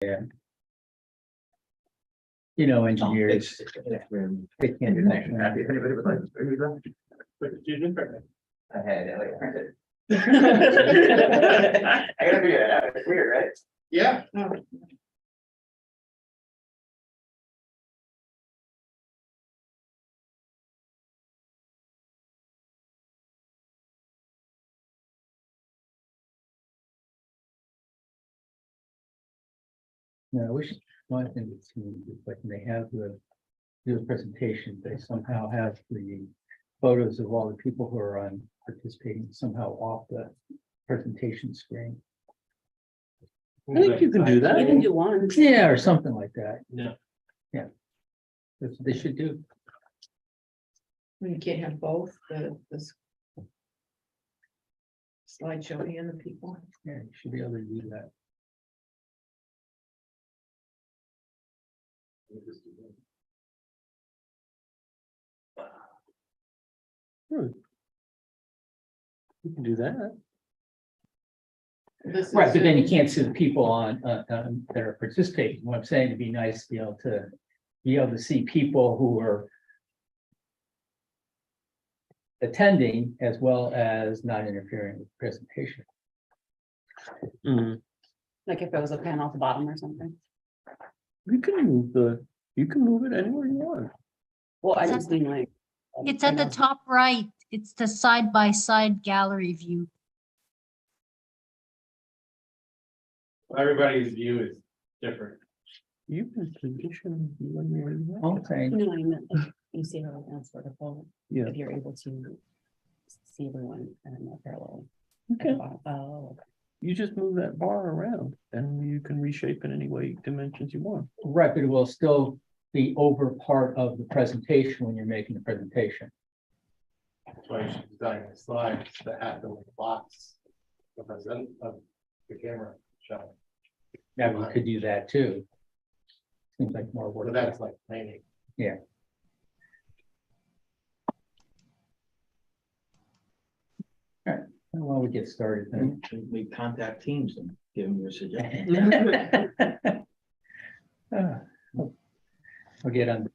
You know, engineers, they can't do that. I had it like printed. I gotta figure that out. It's weird, right? Yeah. No, I wish one thing that's like when they have do a presentation, they somehow have the photos of all the people who are on participating somehow off the presentation screen. I think you can do You that. can do one. Yeah, or something like that. Yeah. Yeah. That's what they should do. You can't have both, this slideshow and the people. Yeah, you should be able to do that. You can do that. This Right, is but then you Zoom. can't see the people on that are participating. What I'm saying, it'd be nice to be able to see people who are attending as well as not interfering with the presentation. Mhm. Like if it was a pen off the bottom or something. You can move it anywhere you want. Well, I just mean like. It's at the top right. It's the side-by-side gallery view. Everybody's view is different. You can position you anywhere you want. Okay, No, I meant like, you see how it's vertical, Yeah. if you're able to see everyone and parallel. Okay. Oh, okay. You just move that bar around and you can reshape it any way dimensions you want. right, but it will still be over part of the presentation when you're making the presentation. That's why you should design the slides that have the box of the camera shot. Now, we could do that too. Seems like more work. But that's like painting. Yeah. All right, why don't we get started then? We contact teams and give them your suggestions. I'll get on.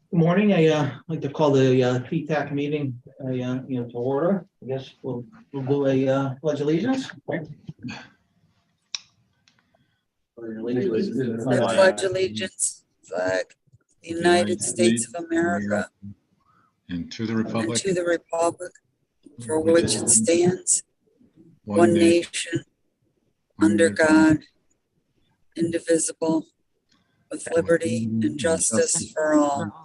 Good morning. I like to call the TTAC meeting to order. I guess we'll do a pledge allegiance. I pledge allegiance, flag, the United States of America, and to the and republic to the republic for which it stands, one nation, under God, indivisible, with liberty and justice for all.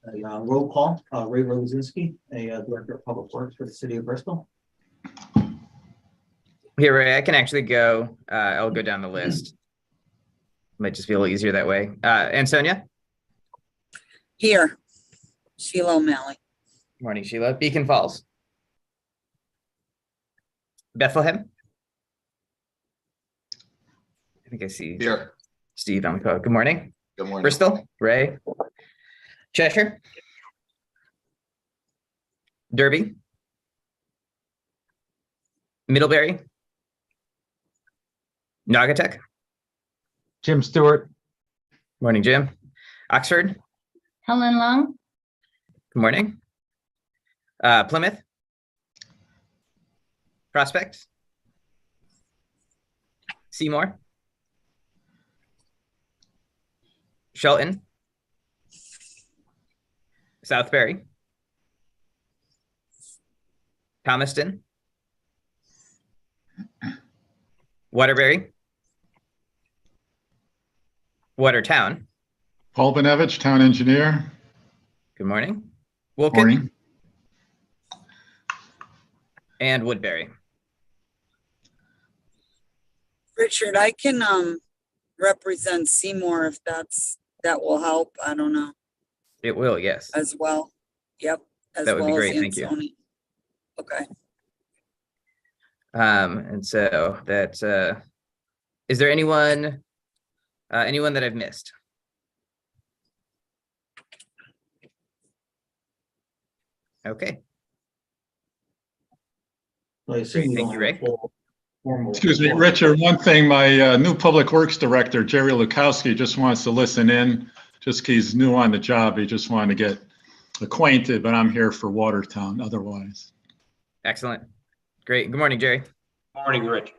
Roll call, Ray Rosinski, Director of Public Works for the City of Bristol. Here, Ray, I can actually go. I'll go down the list. Might just be a little easier that way. And Sonia? Here, Sheila O'Malley. Morning, Sheila. Beacon Falls. Bethlehem? I think I see here. Steve on the call. Good morning. Good morning. Bristol? Ray? Cheshire? Derby? Middlebury? Naugatuck? Jim Stewart. Morning, Jim. Oxford? Helen Long, Good morning. Plymouth? Prospect? Seymour? Shelton? Southbury? Thomaston? Waterbury? Watertown? Paul Benevich, Town Engineer. Good morning. Wilkin? Morning. And Woodbury. Richard, I can represent Seymour if that will help. I don't know, It will, yes. as well. Yep. As That would be well as great, thank you. Ansonia. Okay. And so that is there anyone that I've missed? Okay. So I assume we Thank don't you, have a Rick. full formal. Excuse me, quorum. Richard, one thing, my new Public Works Director, Jerry Lukowski, just wants to listen in. Just 'cause he's new on the job, he just wanted to get acquainted, but I'm here for Watertown otherwise. Excellent. Great. Good morning, Jerry. Morning, Rich.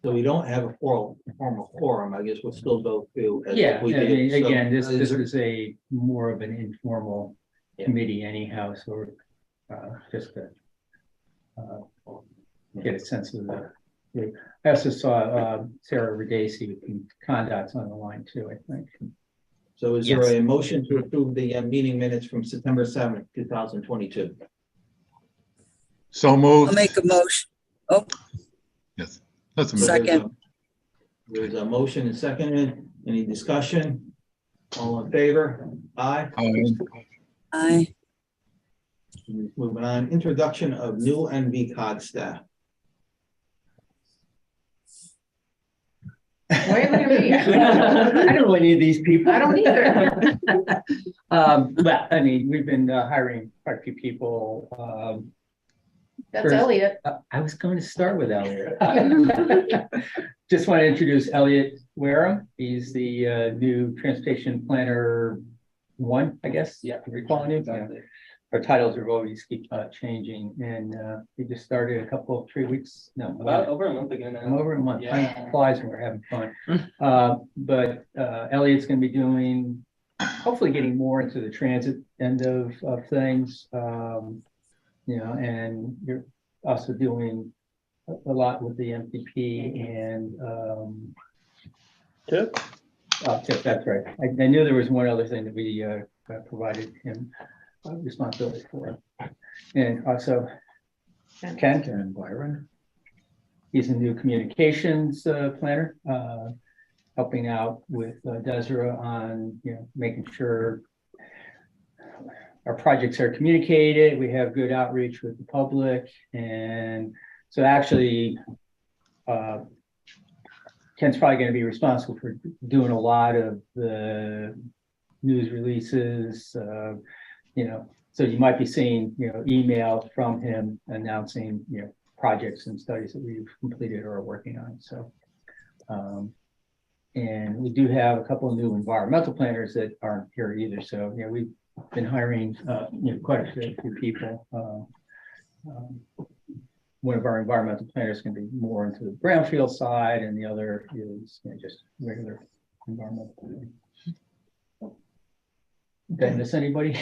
So we don't have a formal quorum, I guess we'll still go through. as Yeah, I we did. mean, So, again, this is there- is a more of an informal Yeah. committee anyhow, so just to get a sense of I also saw Sarah Radesi from Condot's on the line too, I think. So is there Yes. a motion to approve the meeting minutes from September 7th, 2022? So I'll moved. make a motion. Oh, Yes, that's a So move. there's a- Second. There's a motion and seconded. Any discussion? All in favor? Aye. aye. Moving on, introduction of new NVCOG staff. Why are you looking at me? I don't know any of these people. I don't either. Well, I mean, we've been hiring quite a few people. That's First- Elliot. I was going to start with Elliot. Just want to introduce Elliot Wareham. He's the new transportation planner one, I guess. Yeah, recalling him. Yeah. Our titles are always keep changing, and he just started a couple, 3 weeks. No, About over a month ago now. I'm over a month. Yeah. Time flies when we're having fun. But Elliot's going to be doing, hopefully getting more into the transit end of things. And you're also doing a lot with the MPP and Tip. TIP, that's right. I knew there was one other thing that we provided him responsibility for. And also Ken and Byron. He's a new communications planner, helping out with Desiree on, making sure our projects are communicated, we have good outreach with the public. And so actually, Ken's probably going to be responsible for doing a lot of the news releases, so you might be seeing, email from him announcing, projects and studies that we've completed or are working on. So, and we do have a couple of new environmental planners that aren't here either. So, we've been hiring, quite a few people. One of our environmental planners can be more into the brownfield side, and the other is just regular environmental planning. Did I miss anybody?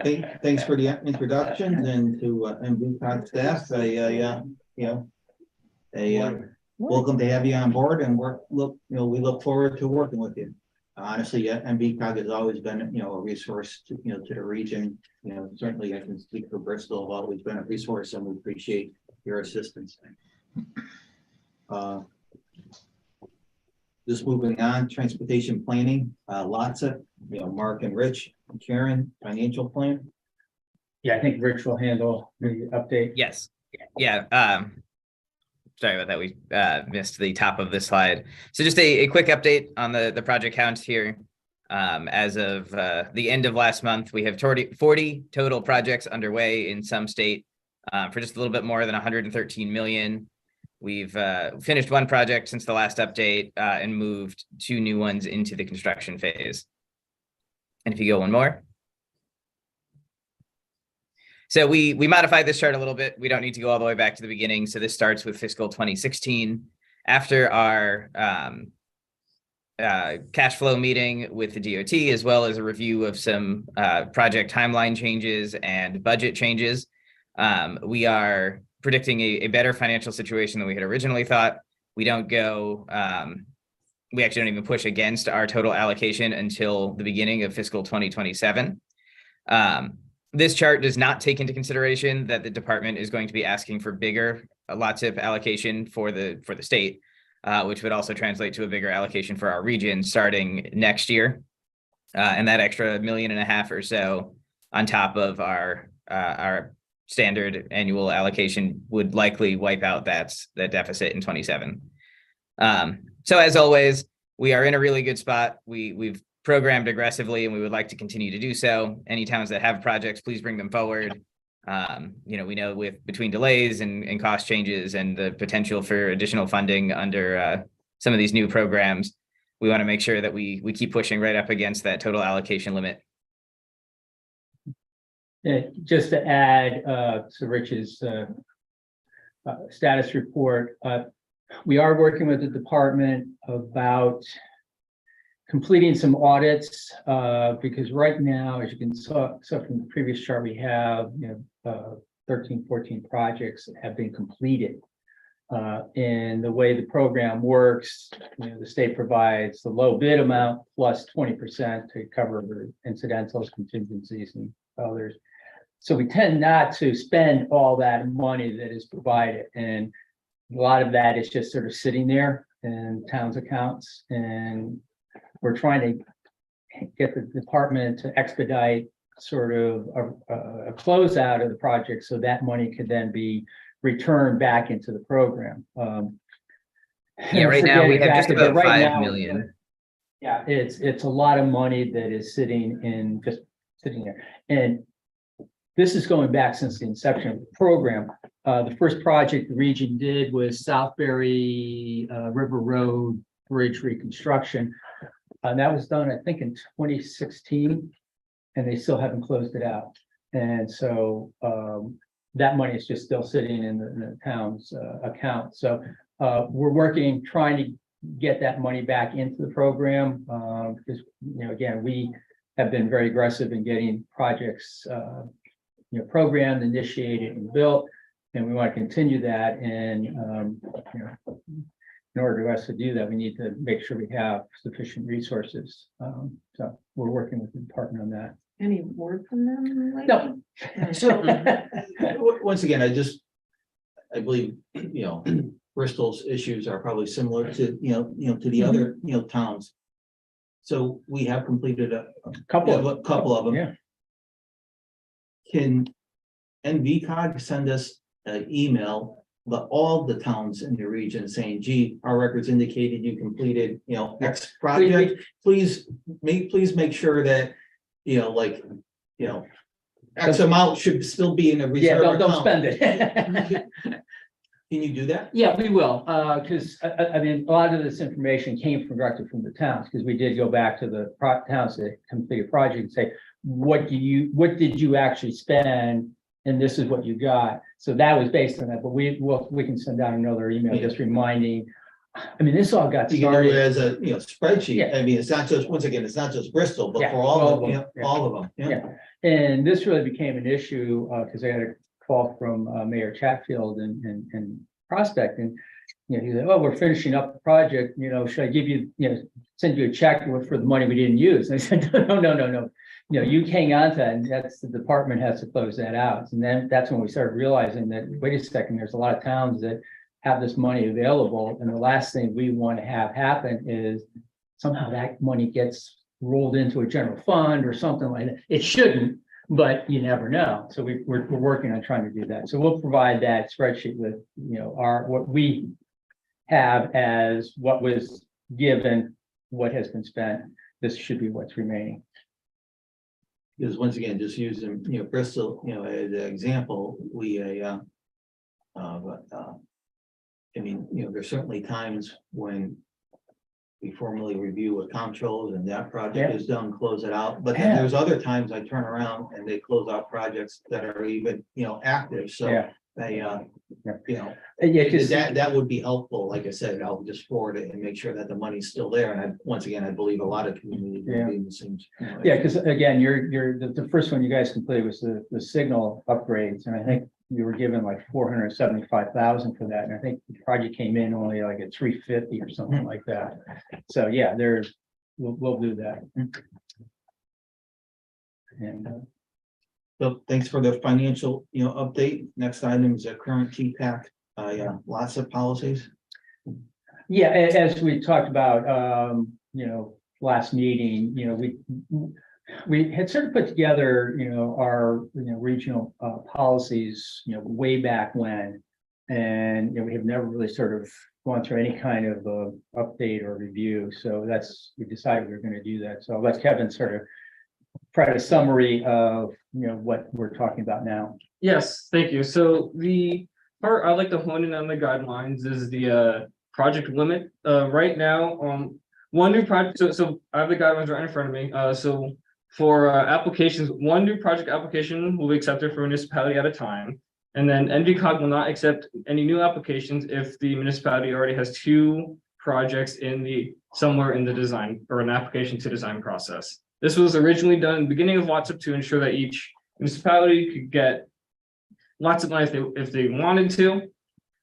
Thanks for the introduction and to NVCOG staff. Welcome to have you on board, and we look forward to working with you. Honestly, NVCOG has always been, a resource to the region. Certainly I can speak for Bristol, have always been a resource, and we appreciate your assistance. Just moving on, transportation planning, LOTSA, Mark and Rich, and Karen, financial plan. Yeah, I think Rich will handle the update. Yes. Yeah. Sorry about that. We missed the top of this slide. So just a quick update on the project count here. As of the end of last month, we have 40 total projects underway in some state for just a little bit more than 113 million. We've finished one project since the last update and moved 2 new ones into the construction phase. And if you go one more. So we modified this chart a little bit. We don't need to go all the way back to the beginning. So this starts with fiscal 2016. After our cash flow meeting with the DOT, as well as a review of some project timeline changes and budget changes, we are predicting a better financial situation than we had originally thought. We don't go, we actually don't even push against our total allocation until the beginning of fiscal 2027. This chart does not take into consideration that the department is going to be asking for bigger LOTSIP allocation for the state, which would also translate to a bigger allocation for our region starting next year. And that extra $1.5 million or so on top of our standard annual allocation would likely wipe out that deficit in 27. So as always, we are in a really good spot. We've programmed aggressively, and we would like to continue to do so. Any towns that have projects, please bring them forward. We know with between delays and cost changes and the potential for additional funding under some of these new programs, we want to make sure that we keep pushing right up against that total allocation limit. Just to add to Rich's status report, we are working with the department about completing some audits, because right now, as you can see from the previous chart, we have 13, 14 projects that have been completed. And the way the program works, the state provides the low bid amount plus 20% to cover the incidentals, contingencies, and others. So we tend not to spend all that money that is provided, and a lot of that is just sort of sitting there in towns' accounts, and we're trying to get the department to expedite sort of a closeout of the project so that money could then be returned back into the program. Yeah, right now we have just about right 5 now, million. Yeah, it's a lot of money that is sitting there. And this is going back since the inception of the program. The first project the region did was Southbury River Road Bridge reconstruction. That was done, I think, in 2016, and they still haven't closed it out. And so that money is just still sitting in the town's account. So we're working, trying to get that money back into the program, because, again, we have been very aggressive in getting projects programmed, initiated, and built, and we want to continue that. And in order for us to do that, we need to make sure we have sufficient resources. So we're working with the department on that. Any word from them? lately? No. So, once again, I believe, Bristol's issues are probably similar to, to the other, towns. So we have completed a couple of them. Yeah. Can NVCOG send us an email, all the towns in the region saying, gee, our records indicated you completed, X project. Please make sure that, X amount should still be in a reserve. Yeah, don't account. spend it. Can you do that? Yeah, we will, because I mean, a lot of this information came directly from the towns, because we did go back to the towns that completed project and say, what did you actually spend? And this is what you got. So that was based on that, but we can send out another email just reminding. I mean, this all got You can do it started. as a, spreadsheet. Yeah. I mean, it's not just, once again, it's not just Bristol, but Yeah, for all of them, yeah. all of them. Yeah. Yeah. And this really became an issue, because I had a call from Mayor Chatfield and Prospect, and he said, "Oh, we're finishing up the project. Should I give you, send you a check for the money we didn't use?" And I said, "No. You hang on to that, and that's the department has to close that out." And then that's when we started realizing that, wait a second, there's a lot of towns that have this money available, and the last thing we want to have happen is somehow that money gets rolled into a general fund or something like that. It shouldn't, but you never know. So we're working on trying to do that. So we'll provide that spreadsheet with, what we have as what was given, what has been spent. This should be what's remaining. Because once again, just using, Bristol, as an example, there's certainly times when we formally review what comptrols and that project is done, close it out. But then there's other times I turn around and they close out projects that are even, active. So they, that would be helpful. Like I said, I'll just forward it and make sure that the money's still there. And once again, I believe a lot of communities will be in the same. Yeah, because again, the first one you guys completed was the signal upgrades, and I think you were given like 475,000 for that, and I think the project came in only like at 350 or something like that. So yeah, we'll do that. And So thanks for the financial, update. Next item is a current TTAC, lots of policies. yeah, as we talked about, last meeting, we had sort of put together, our, regional policies, way back when. And, we have never really sort of gone through any kind of update or review. So we decided we were going to do that. So I'll let Kevin sort of provide a summary of, what we're talking about now. Yes, thank you. So the part I'd like to hone in on the guidelines is the project limit. Right now, one new project, so I have the guidelines right in front of me. So for applications, one new project application will be accepted for municipality at a time. And then NVCOG will not accept any new applications if the municipality already has 2 projects somewhere in the design or an application to design process. This was originally done in the beginning of WhatsApp to ensure that each municipality could get lots of money if they wanted to.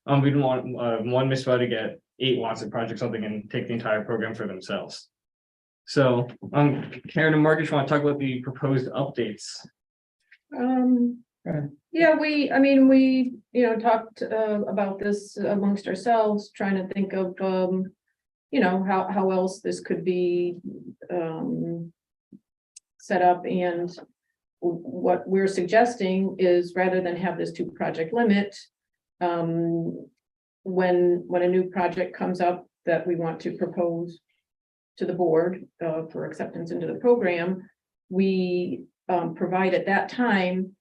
We didn't want one municipality to get 8 WhatsApp projects, something, and take the entire program for themselves. So, Karen and Marcus, want to talk about the proposed updates? Yeah, we talked about this amongst ourselves, trying to think of, how else this could be set up. And what we're suggesting is, rather than have this 2 project limit, when a new project comes up that we want to propose to the board for acceptance into the program, we provide at that time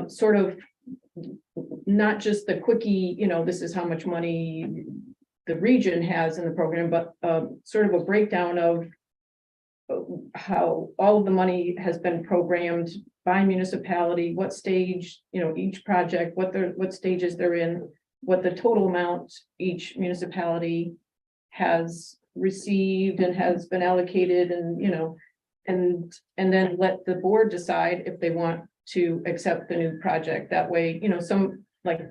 sort of not just the quickie, this is how much money the region has in the program, but sort of a breakdown of how all of the money has been programmed by municipality, what stage, each project, what stages they're in, what the total amount each municipality has received and has been allocated, and and then let the board decide if they want to accept the new project. That way, some, like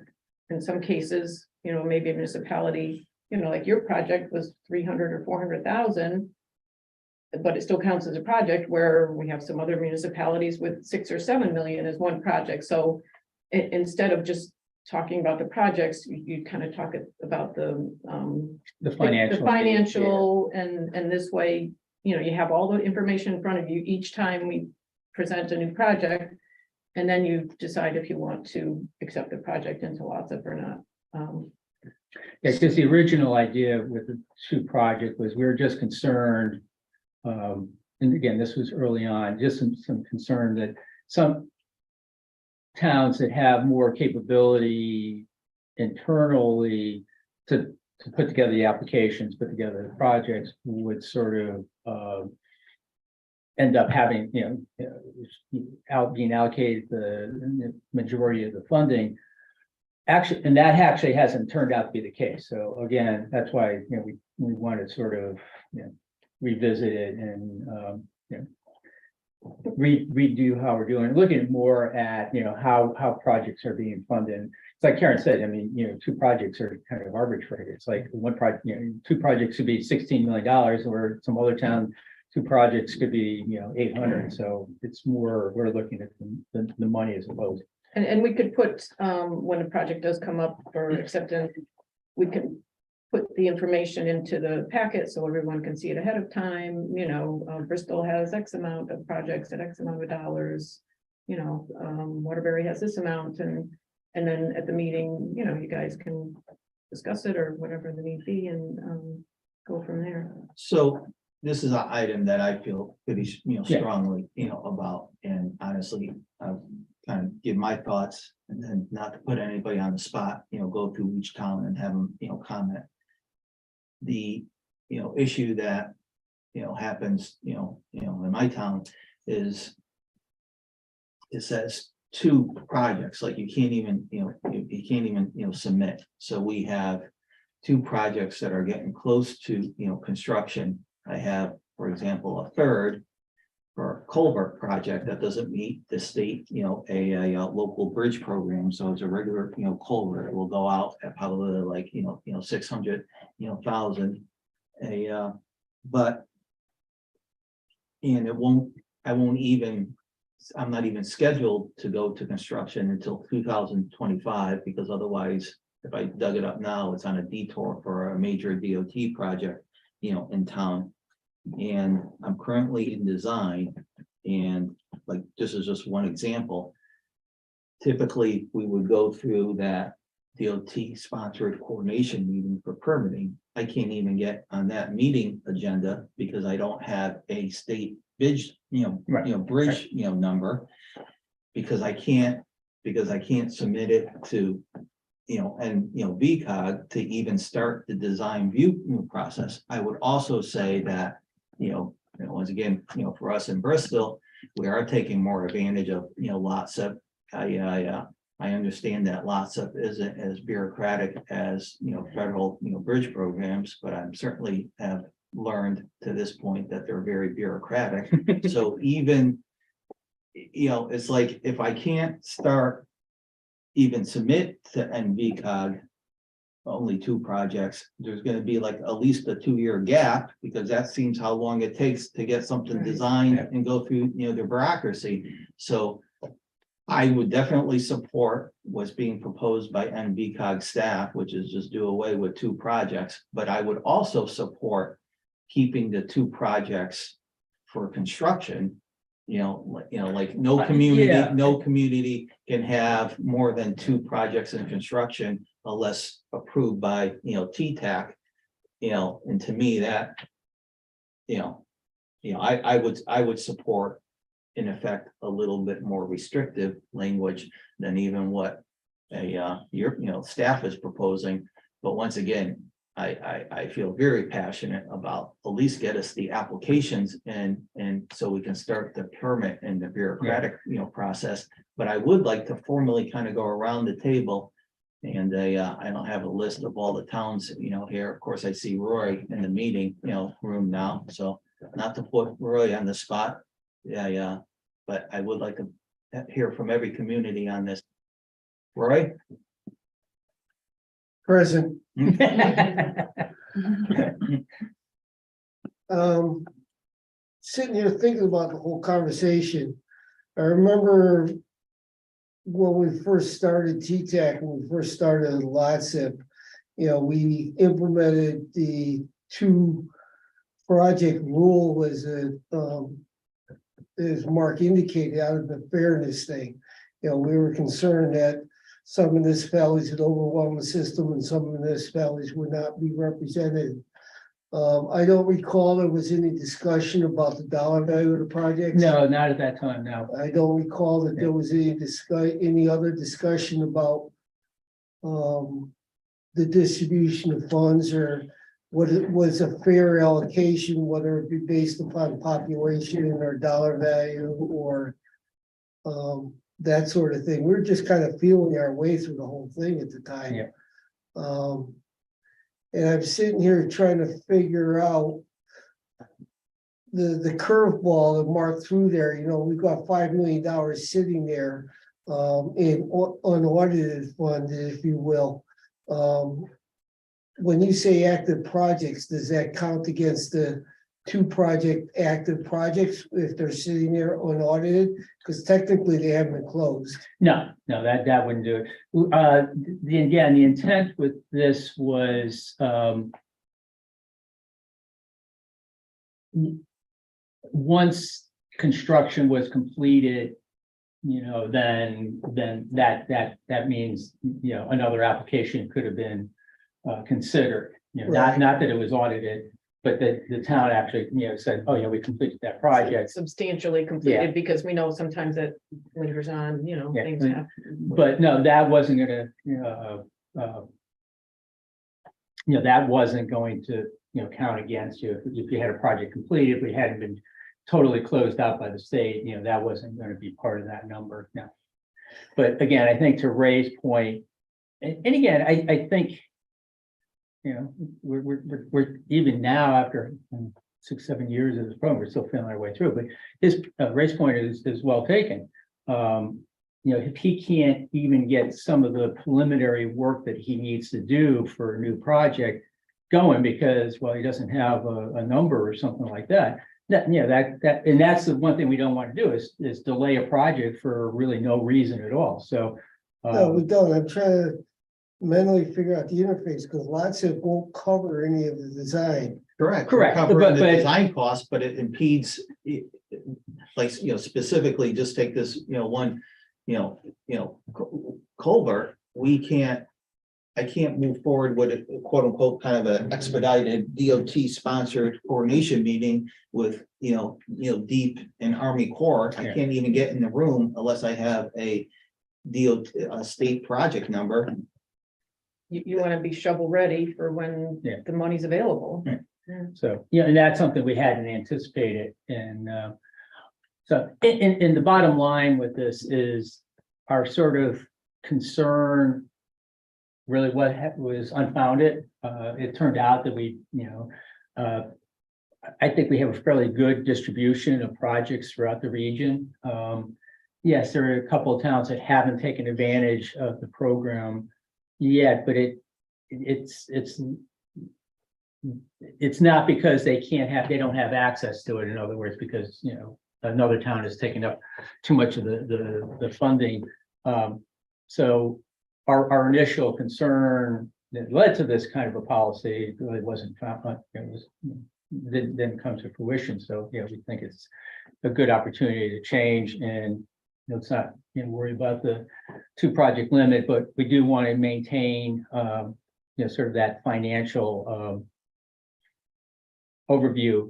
in some cases, maybe a municipality, like your project was 300 or 400,000, but it still counts as a project, where we have some other municipalities with 6 or 7 million as one project. So instead of just talking about the projects, you kind of talk about the financial, and this way, you have all the information in front of you each time we present a new project, and then you decide if you want to accept the project into WhatsApp or not. Yeah, because the original idea with the 2 project was, we were just concerned, and again, this was early on, just some concern that some towns that have more capability internally to put together the applications, put together the projects, would sort of end up having, being allocated the majority of the funding. Actually, and that actually hasn't turned out to be the case. So again, that's why, we want to sort of, revisit it and, redo how we're doing, looking more at, how projects are being funded. It's like Karen said, 2 projects are kind of arbitrary. It's like one project, 2 projects could be $16 million, or some other town, 2 projects could be, 800. So it's more, we're looking at the money as opposed. And we could put, when a project does come up for acceptance, we can put the information into the packet so everyone can see it ahead of time. Bristol has X amount of projects at X amount of dollars. Waterbury has this amount, and then at the meeting, you guys can discuss it or whatever the need be, and go from there. So this is an item that I feel pretty, strongly, about, and honestly, kind of give my thoughts, and then not to put anybody on the spot, go through each town and have them, comment. The, issue that, happens, in my town is, it says 2 projects, like you can't even, submit. So we have 2 projects that are getting close to, construction. I have, for example, a third for a culvert project that doesn't meet the state, a local bridge program. So it's a regular, culvert. It will go out at probably like, 600, thousand. But, and I'm not even scheduled to go to construction until 2025, because otherwise, if I dug it up now, it's on a detour for a major DOT project, in town. And I'm currently in design, and like, this is just one example. Typically, we would go through that DOT sponsored coordination meeting for permitting. I can't even get on that meeting agenda because I don't have a state bridge, Right. bridge, number. Because I can't submit it to, VCOG to even start the design view process. I would also say that, once again, for us in Bristol, we are taking more advantage of, lot SIP. I understand that lot SIP isn't as bureaucratic as, federal, bridge programs, but I'm certainly have learned to this point that they're very bureaucratic. So even, it's like, if I can't start, even submit to NVCOG, only 2 projects, there's gonna be like at least a 2-year gap, because that seems how long it takes to get something designed and go through, the bureaucracy. So I would definitely support what's being proposed by NVCOG staff, which is just do away with 2 projects, but I would also support keeping the 2 projects for construction. Like no community can have more than 2 projects in construction unless approved by, TTAC. And to me that, I would support in effect a little bit more restrictive language than even what your staff is proposing. But once again, I feel very passionate about at least get us the applications and so we can start the permit and the bureaucratic, process. But I would like to formally kind of go around the table. And I don't have a list of all the towns, here. Of course, I see Roy in the meeting, room now. So not to put Roy on the spot. Yeah. But I would like to hear from every community on this. Roy? Present. Sitting here thinking about the whole conversation, I remember when we first started TTAC, when we first started LOTSIP, we implemented the 2 project rule as Mark indicated, out of the fairness thing. We were concerned that some municipalities had overwhelmed the system and some municipalities would not be represented. I don't recall there was any discussion about the dollar value of the project. No, not at that time, no. I don't recall that there was any other discussion about the distribution of funds or what it was a fair allocation, whether it be based upon population or dollar value or that sort of thing. We're just kind of feeling our way through the whole thing at the time. Yeah. And I'm sitting here trying to figure out the curveball that Mark threw there. We've got $5 million sitting there in unaudited fund, if you will. When you say active projects, does that count against the 2 active projects if they're sitting there unaudited? Because technically they haven't been closed. No, that wouldn't do it. The intent with this was once construction was completed, then that means another application could have been considered. Right. Not that it was audited, but that the town actually said, oh yeah, we completed that project. Substantially completed, because we know sometimes that lingers on, things happen. But no, that wasn't gonna, that wasn't going to, count against you. If you had a project completed, if we hadn't been totally closed out by the state, that wasn't going to be part of that number. No. But again, I think to Ray's point, and again, I think, we're even now after 6-7 years of this program, we're still feeling our way through. But his Ray's point is well taken. If he can't even get some of the preliminary work that he needs to do for a new project going because, he doesn't have a number or something like that. And that's the one thing we don't want to do is delay a project for really no reason at all. So no, we don't. I'm trying to mentally figure out the interface because lots of won't cover any of the design. Correct. Covering the design costs, but it impedes, like, specifically just take this, one, culvert, we can't I can't move forward with a quote unquote kind of an expedited DOT sponsored coordination meeting with, Deep and Army Corps. I can't even get in the room unless I have a state project number. You want to be shovel ready for when the money's available. So, and that's something we hadn't anticipated. And so in the bottom line with this is our sort of concern really was unfounded. It turned out that I think we have a fairly good distribution of projects throughout the region. Yes, there are a couple of towns that haven't taken advantage of the program yet, but it's not because they don't have access to it. In other words, because, another town has taken up too much of the funding. So our initial concern that led to this kind of a policy really wasn't found, didn't come to fruition. So, we think it's a good opportunity to change, and let's not worry about the 2-project limit, but we do want to maintain, sort of that financial overview.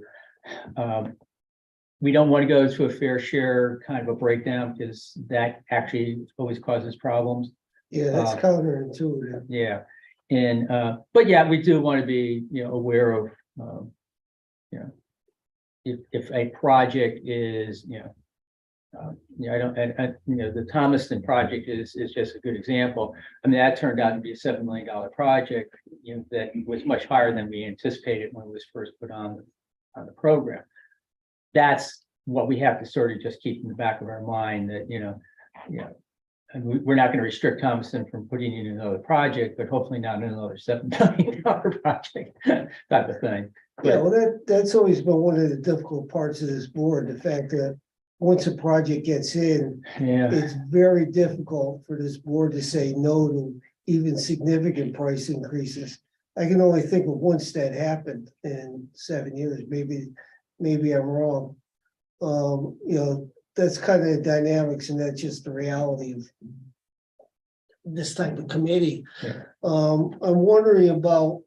We don't want to go to a fair share kind of a breakdown, because that actually always causes problems. Yeah, that's counterintuitive. Yeah, and but we do want to be aware of if a project is the Thomaston project is just a good example. I mean, that turned out to be a $7 million project, that was much higher than we anticipated when it was first put on the program. That's what we have to sort of just keep in the back of our mind, that and we're not going to restrict Thomaston from putting in another project, but hopefully not another $7 million project type of thing. Yeah, well, that's always been one of the difficult parts of this board, the fact that once a project gets in, it's very difficult for this board to say no to even significant price increases. I can only think of once that happened in 7 years. Maybe I'm wrong. That's kind of the dynamics, and that's just the reality of this type of committee. I'm wondering about,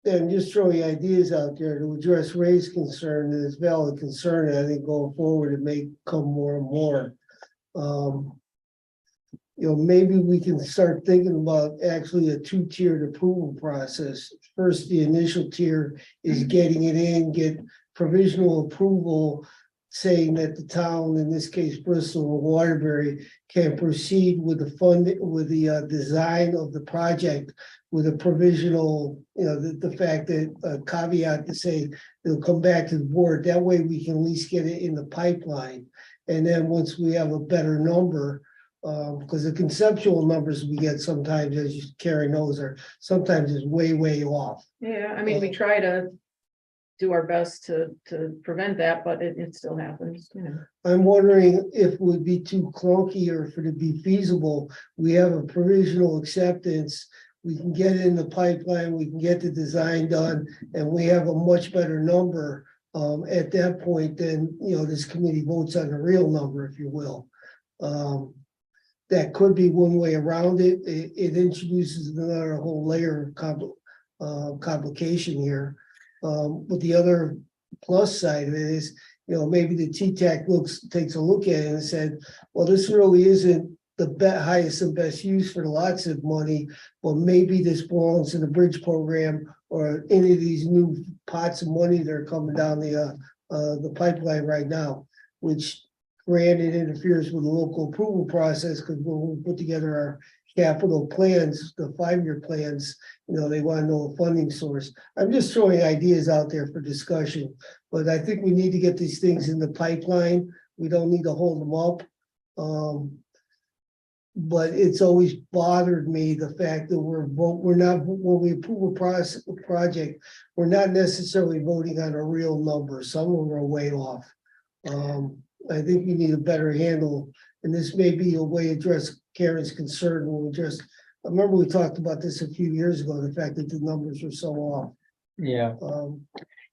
and just throwing ideas out there to address Ray's concern, and it's valid concern. I think going forward, it may come more and more. Maybe we can start thinking about actually a 2-tiered approval process. First, the initial tier is getting it in, get provisional approval, saying that the town, in this case Bristol or Waterbury, can proceed with the design of the project with a provisional, the fact that a caveat to say it'll come back to the board. That way we can at least get it in the pipeline. And then once we have a better number, because the conceptual numbers we get sometimes, as Carrie knows, are sometimes is way off. Yeah, I mean, we try to do our best to prevent that, but it still happens. I'm wondering if it would be too clunky, or if it would be feasible. We have a provisional acceptance. We can get it in the pipeline, we can get the design done, and we have a much better number at that point. Then, this committee votes on the real number, if you will. That could be one way around it. It introduces another whole layer of complication here. But the other plus side of it is, maybe the TTAC takes a look at it and said, well, this really isn't the highest and best use for the lots of money, but maybe this belongs in the bridge program or any of these new pots of money that are coming down the pipeline right now, which granted interferes with the local approval process, because when we put together our capital plans, the 5-year plans, they want to know a funding source. I'm just throwing ideas out there for discussion, but I think we need to get these things in the pipeline. We don't need to hold them up. But it's always bothered me, the fact that we're not, when we approve a project, we're not necessarily voting on a real number. Some of them are way off. I think we need a better handle, and this may be a way to address Karen's concern when I remember we talked about this a few years ago, the fact that the numbers were so off. Yeah.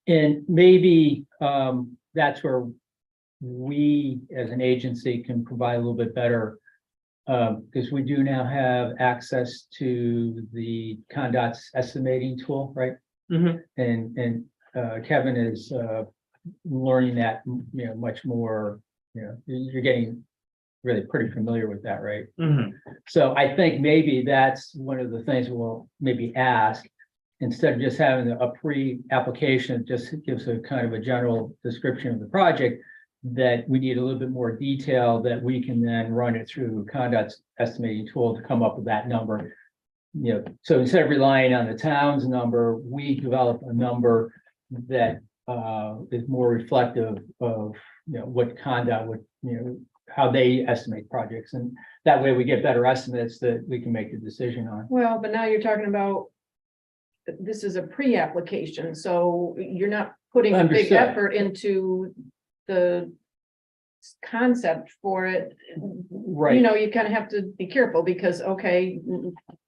And maybe that's where we as an agency can provide a little bit better because we do now have access to the Condot's estimating tool, right? Mhm. And Kevin is learning that, much more, you're getting really pretty familiar with that, right? Mhm. So I think maybe that's one of the things we'll maybe ask, instead of just having a pre-application, it just gives a kind of a general description of the project, that we need a little bit more detail that we can then run it through Condot's estimating tool to come up with that number. So instead of relying on the town's number, we develop a number that is more reflective of, what Condot would, how they estimate projects. And that way we get better estimates that we can make a decision on. Well, but now you're talking about, this is a pre-application, so you're not putting a big Understood. effort into the concept for it. Right. You kind of have to be careful because, okay,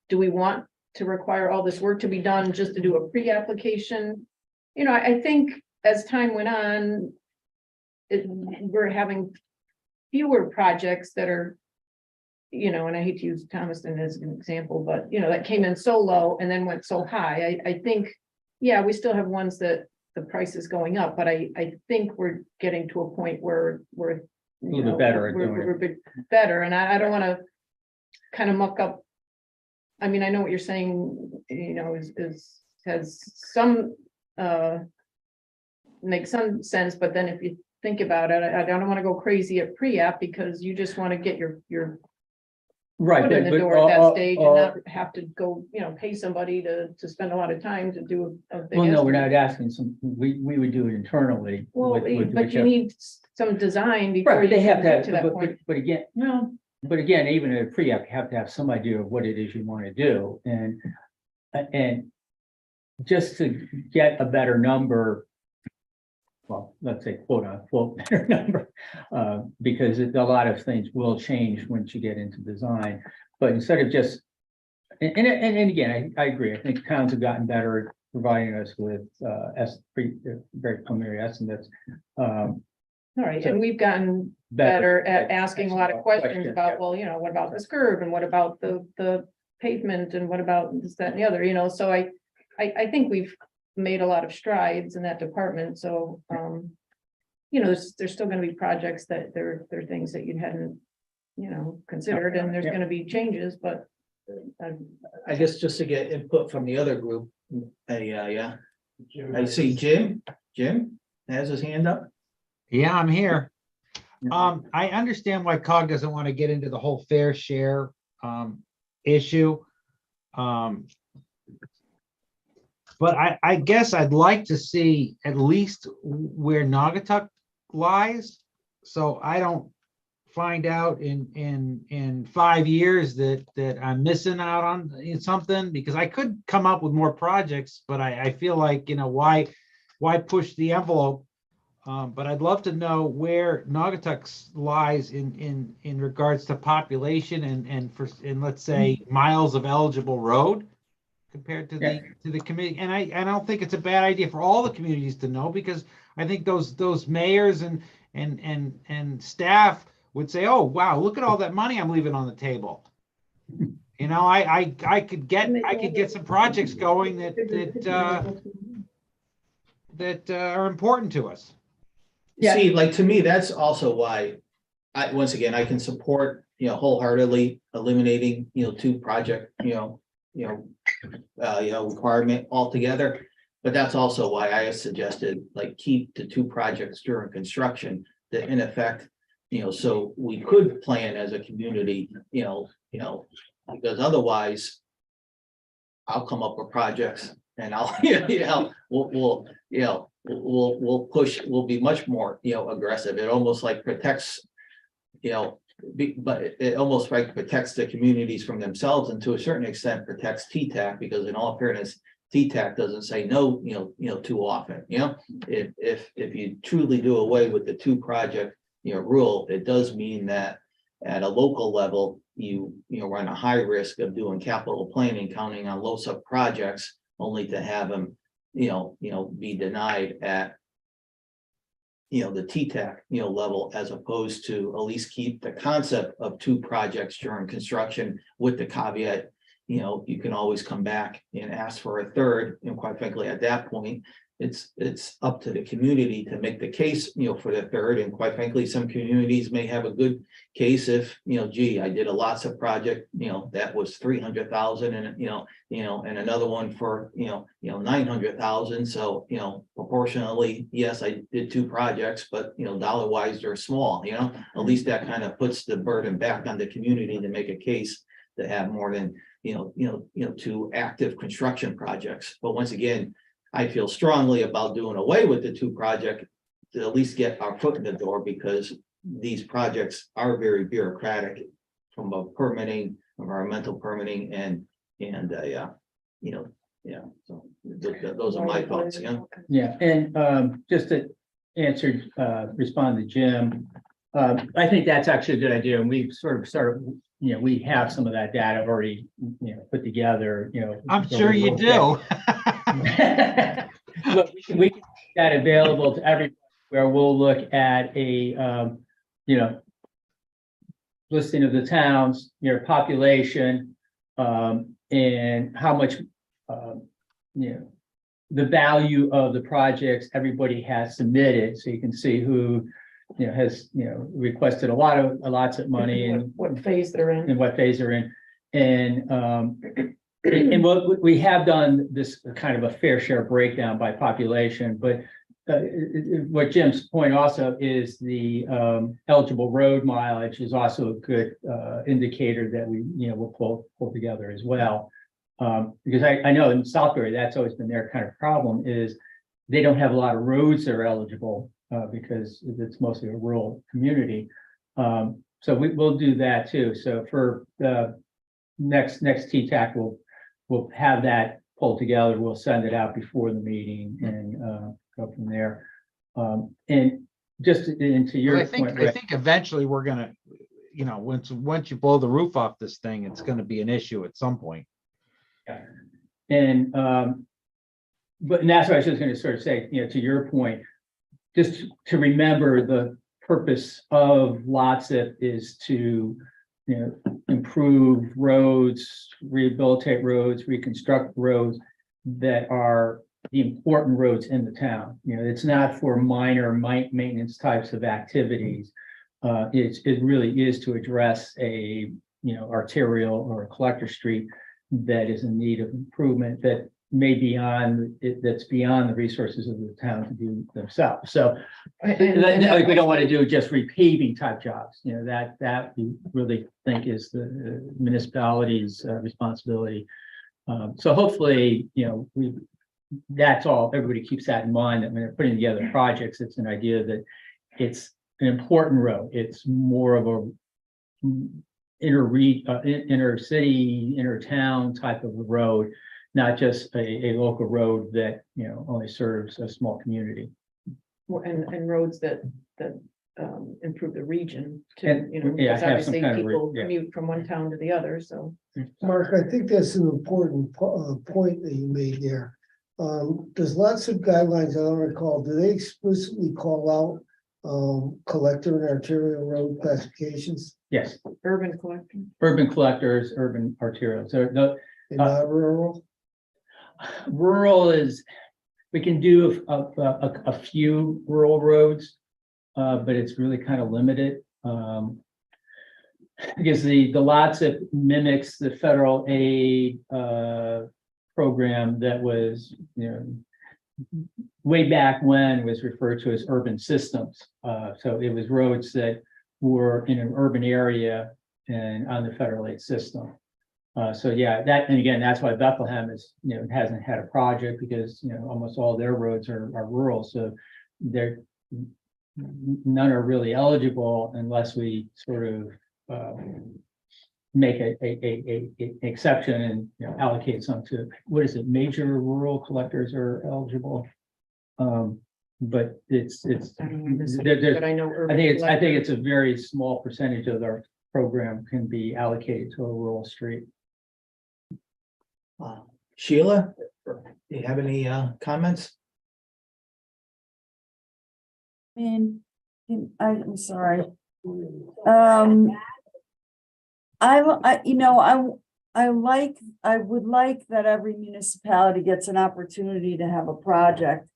do we want to require all this work to be done just to do a pre-application? I think as time went on, we're having fewer projects that are, and I hate to use Thomaston as an example, but that came in so low and then went so high. I think, yeah, we still have ones that the price is going up, but I think we're getting to a point where we're A little bit better at doing it. we're a bit better, and I don't want to kind of muck up. I mean, I know what you're saying, has some makes some sense, but then if you think about it, I don't want to go crazy at pre-app because you just want to get your Right. foot in the but- door at that stage and not have to go, pay somebody to spend a lot of time to do a big. Well, no, we're estimate. not asking we would do it internally. Well, with but you whichever- need some design before Right, you they have to get have, to that point. but again, No, but again, even in a pre-app, you have to have some idea of what it is you want to do, and just to get a better number. Well, let's say quote unquote better number, because a lot of things will change once you get into design. But instead of just, and again, I agree. I think towns have gotten better at providing us with very preliminary estimates. all right, So- and we've gotten better at asking a lot of questions about, well, what about this curve and what about the pavement and what about this, that, and the other, so I think we've made a lot of strides in that department, so there's still gonna be projects that there are things that you hadn't, considered, and there's Yeah. gonna be changes, but I guess just to get input from the other group, yeah, I see Jim has his hand up. Yeah, I'm here. I understand why COG doesn't want to get into the whole fair share issue. But I guess I'd like to see at least where Naugatuck lies. So I don't find out in 5 years that I'm missing out on something, because I could come up with more projects, but I feel like, why push the envelope? But I'd love to know where Naugatuck lies in regards to population and let's say miles of eligible road compared to the committee. And I don't think it's a bad idea for all the communities to know, because I think those mayors and staff would say, oh, wow, look at all that money I'm leaving on the table. I could get some projects going that are important to us. See, like, to me, that's also why once again, I can support, wholeheartedly eliminating, two project, requirement altogether. But that's also why I suggested, like, keep the 2 projects during construction that in effect, so we could plan as a community, because otherwise I'll come up with projects and I'll, we'll push, we'll be much more, aggressive. It almost like protects, but it almost like protects the communities from themselves, and to a certain extent protects TTAC, because in all fairness, TTAC doesn't say no, too often. If you truly do away with the 2 project, rule, it does mean that at a local level, you run a high risk of doing capital planning, counting on LoSup projects, only to have them, be denied at the TTAC, level, as opposed to at least keep the concept of 2 projects during construction with the caveat, you can always come back and ask for a third. And quite frankly, at that point, it's up to the community to make the case, for the third. And quite frankly, some communities may have a good case if, gee, I did a lots of project, that was 300,000 and, and another one for, 900,000. So, proportionally, yes, I did 2 projects, but, dollar wise, they're small, at least that kind of puts the burden back on the community to make a case to have more than, 2 active construction projects. But once again, I feel strongly about doing away with the 2 projects to at least get our foot in the door, because these projects are very bureaucratic from a permitting, environmental permitting, and so those are my thoughts. Yeah, and just to answer, respond to Jim, I think that's actually a good idea, and we've sort of started, we have some of that data already, put together, I'm sure you do. Look, we can make that available to everyone, where we'll look at a, listing of the towns, population, and how much, the value of the projects everybody has submitted, so you can see who, has, requested lots of money and What phase they're in. and what phase they're in. And what we have done this kind of a fair share breakdown by population, but what Jim's point also is the eligible road mileage is also a good indicator that we, will pull together as well. Because I know in Southbury, that's always been their kind of problem, is they don't have a lot of roads that are eligible because it's mostly a rural community. So we'll do that too. So for the next TTAC, we'll have that pulled together. We'll send it out before the meeting and go from there. And just into your I think eventually we're gonna, once you blow the roof off this thing, it's gonna be an issue at some point. Yeah. And but that's what I was just going to sort of say, to your point, just to remember the purpose of LOTSIP is to, improve roads, rehabilitate roads, reconstruct roads that are the important roads in the town. It's not for minor maintenance types of activities. It really is to address a, arterial or a collector street that is in need of improvement that may that's beyond the resources of the town to do themselves. So like we don't want to do just repaving type jobs, that we really think is the municipality's responsibility. So hopefully, that's all, everybody keeps that in mind, that when they're putting together projects, it's an idea that it's an important road. It's more of a inner city, inner town type of a road, not just a local road that, only serves a small community. And roads that improve the region too, And, because have some obviously kind of people commute from one town to the other, so. Mark, I think that's an important point that you made there. There's lots of guidelines, I don't recall, do they explicitly call out collector and arterial road classifications? Yes, Urban collector. urban collectors, urban arterials. So And not rural? rural is, we can do a few rural roads, but it's really kind of limited. Because the LOTSIP mimics the federal aid program that was, way back when was referred to as urban systems. So it was roads that were in an urban area and on the federal aid system. So yeah, and again, that's why Bethlehem is, hasn't had a project, because, almost all their roads are rural. So none are really eligible unless we sort of make a exception and, allocate some to, what is it, major rural collectors are eligible. But it's, I don't know this, but I know. I think it's a very small percentage of our program can be allocated to a rural street. Sheila, do you have any comments? mean, I'm sorry. I would like that every municipality gets an opportunity to have a project.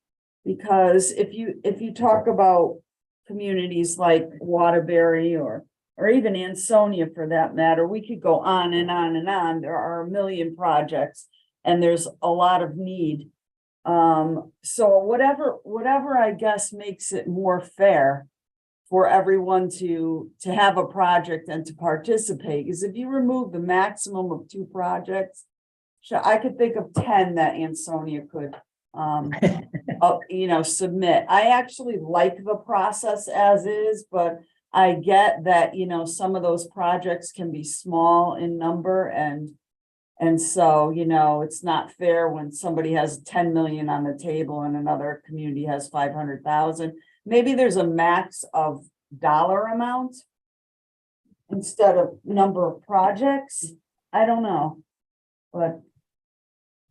Because if you talk about communities like Waterbury or even Ansonia for that matter, we could go on and on and on. There are a million projects and there's a lot of need. So whatever I guess makes it more fair for everyone to have a project and to participate, because if you remove the maximum of 2 projects, I could think of 10 that Ansonia could submit. I actually like the process as is, but I get that, some of those projects can be small in number and so, it's not fair when somebody has 10 million on the table and another community has 500,000. Maybe there's a max of dollar amount instead of number of projects. I don't know, but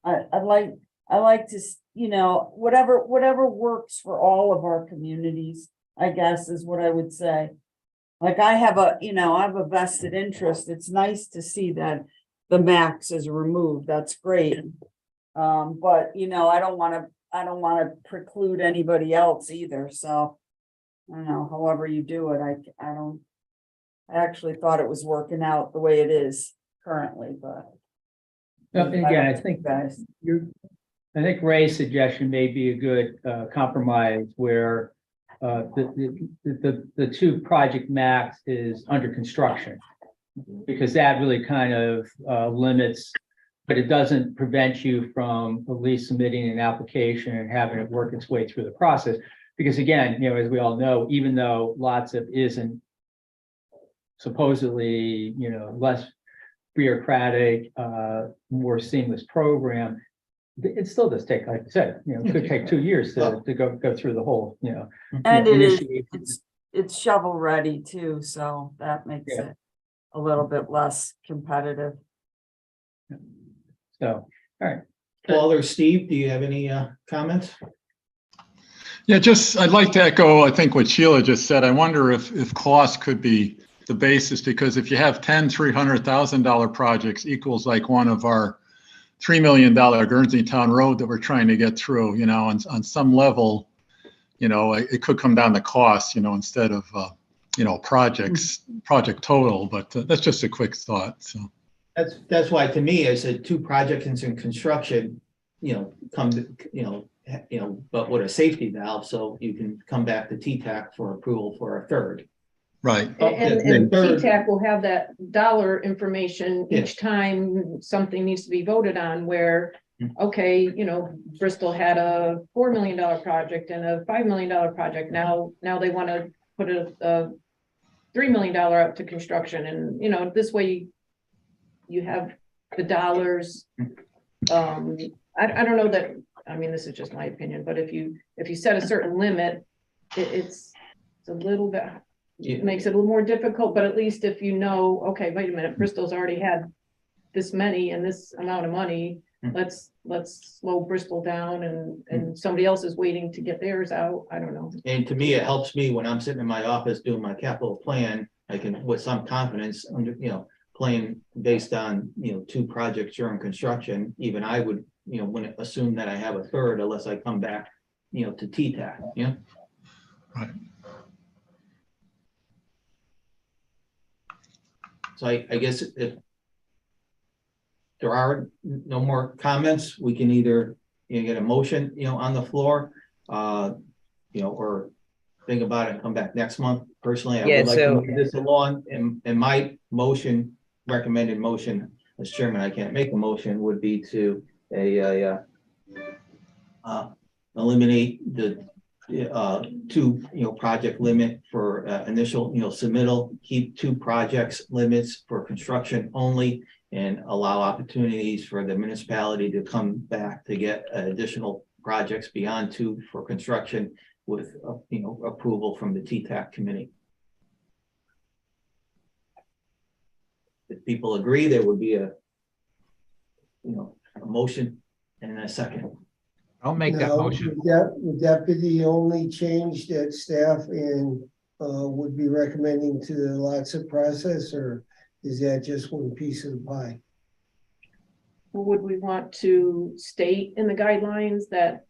I like to, whatever works for all of our communities, I guess is what I would say. Like I have a vested interest. It's nice to see that the max is removed. That's great. But I don't want to preclude anybody else either. So I don't know, however you do it, I actually thought it was working out the way it is currently, but. Again, I think Ray's suggestion may be a good compromise where the 2 project max is under construction. Because that really kind of limits, but it doesn't prevent you from at least submitting an application and having it work its way through the process. Because again, as we all know, even though LOTSIP isn't supposedly, less bureaucratic, more seamless program, it still does take, like I said, it could take 2 years to go through the whole, And it's shovel ready too, so that makes it a little bit less competitive. So, all right. Paul or Steve, do you have any comments? Yeah, I'd like to echo, I think what Sheila just said. I wonder if cost could be the basis, because if you have 10 $300,000 projects equals like one of our $3 million Guernsey Town Road that we're trying to get through, on some level, it could come down to cost, instead of, project total, but that's just a quick thought. So That's why to me, I said 2 projects in construction, but with a safety valve, so you can come back to TTAC for approval for a 3rd. Right. And TTAC will have that dollar information each time something needs to be voted on where, okay, Bristol had a $4 million project and a $5 million project. Now they want to put a $3 million up to construction. And, this way you have the dollars. I don't know that, this is just my opinion, but if you set a certain limit, it's a little bit, it makes it a little more difficult, but at least if okay, wait a minute, Bristol's already had this many and this amount of money, let's slow Bristol down and somebody else is waiting to get theirs out. I don't know. And to me, it helps me when I'm sitting in my office doing my capital plan, I can, with some confidence, plan based on, 2 projects during construction. Even I would, wouldn't assume that I have a 3rd unless I come back, to TTAC, Right. So I guess if there are no more comments, we can either get a motion, on the floor, or think about it and come back next month. Personally, I would like to move this along, and my recommended motion as chairman, I can't make a motion, would be to eliminate the 2 project limit for initial submittal, keep 2 projects limits for construction only, and allow opportunities for the municipality to come back to get additional projects beyond 2 for construction with approval from the TTAC committee. If people agree, there would be a motion and a second. I'll make that Now, motion. would that be the only change that staff and would be recommending to the LOTSIP process, or is that just one piece of the pie? Would we want to state in the guidelines that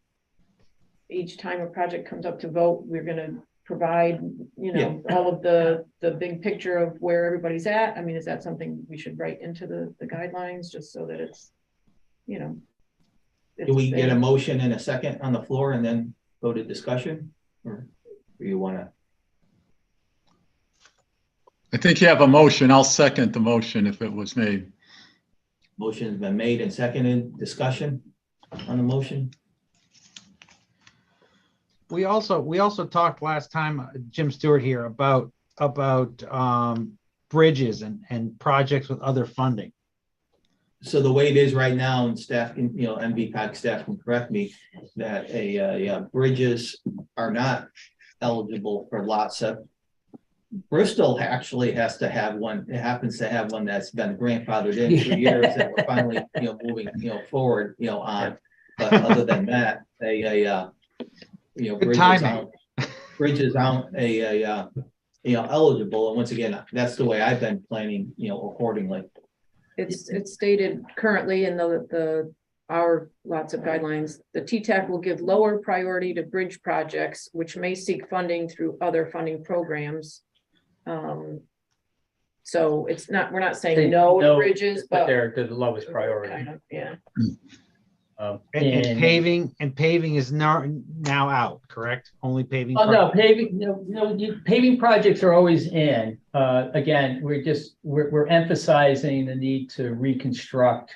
each time a project comes up to vote, we're gonna provide, you know, all of the big picture of where everybody's at? I mean, is that something we should write into the guidelines, just so that it's, you know? Do we get a motion in a second on the floor and then go to discussion? Or do you wanna? I think you have a motion. I'll second the motion if it was made. Motion's been made and seconded. Discussion on the motion? We also talked last time, Jim Stewart here, about bridges and projects with other funding. So the way it is right now, and staff can, you know, NVCOG staff can correct me, that bridges are not eligible for LOTSIP. Bristol actually has to have one. It happens to have one that's been grandfathered in for years that we're finally, you know, moving, you know, forward, you know, on. But other than that, you know, bridges aren't eligible. And once again, that's the way I've been planning, you know, accordingly. It's stated currently in our lots of guidelines, the TTAC will give lower priority to bridge projects, which may seek funding through other funding programs. So it's not, we're not saying no to bridges, but they're the lowest priority. kind of, yeah. And paving is now out, correct? Only paving. Oh, no, paving, paving projects are always in. Again, we're emphasizing the need to reconstruct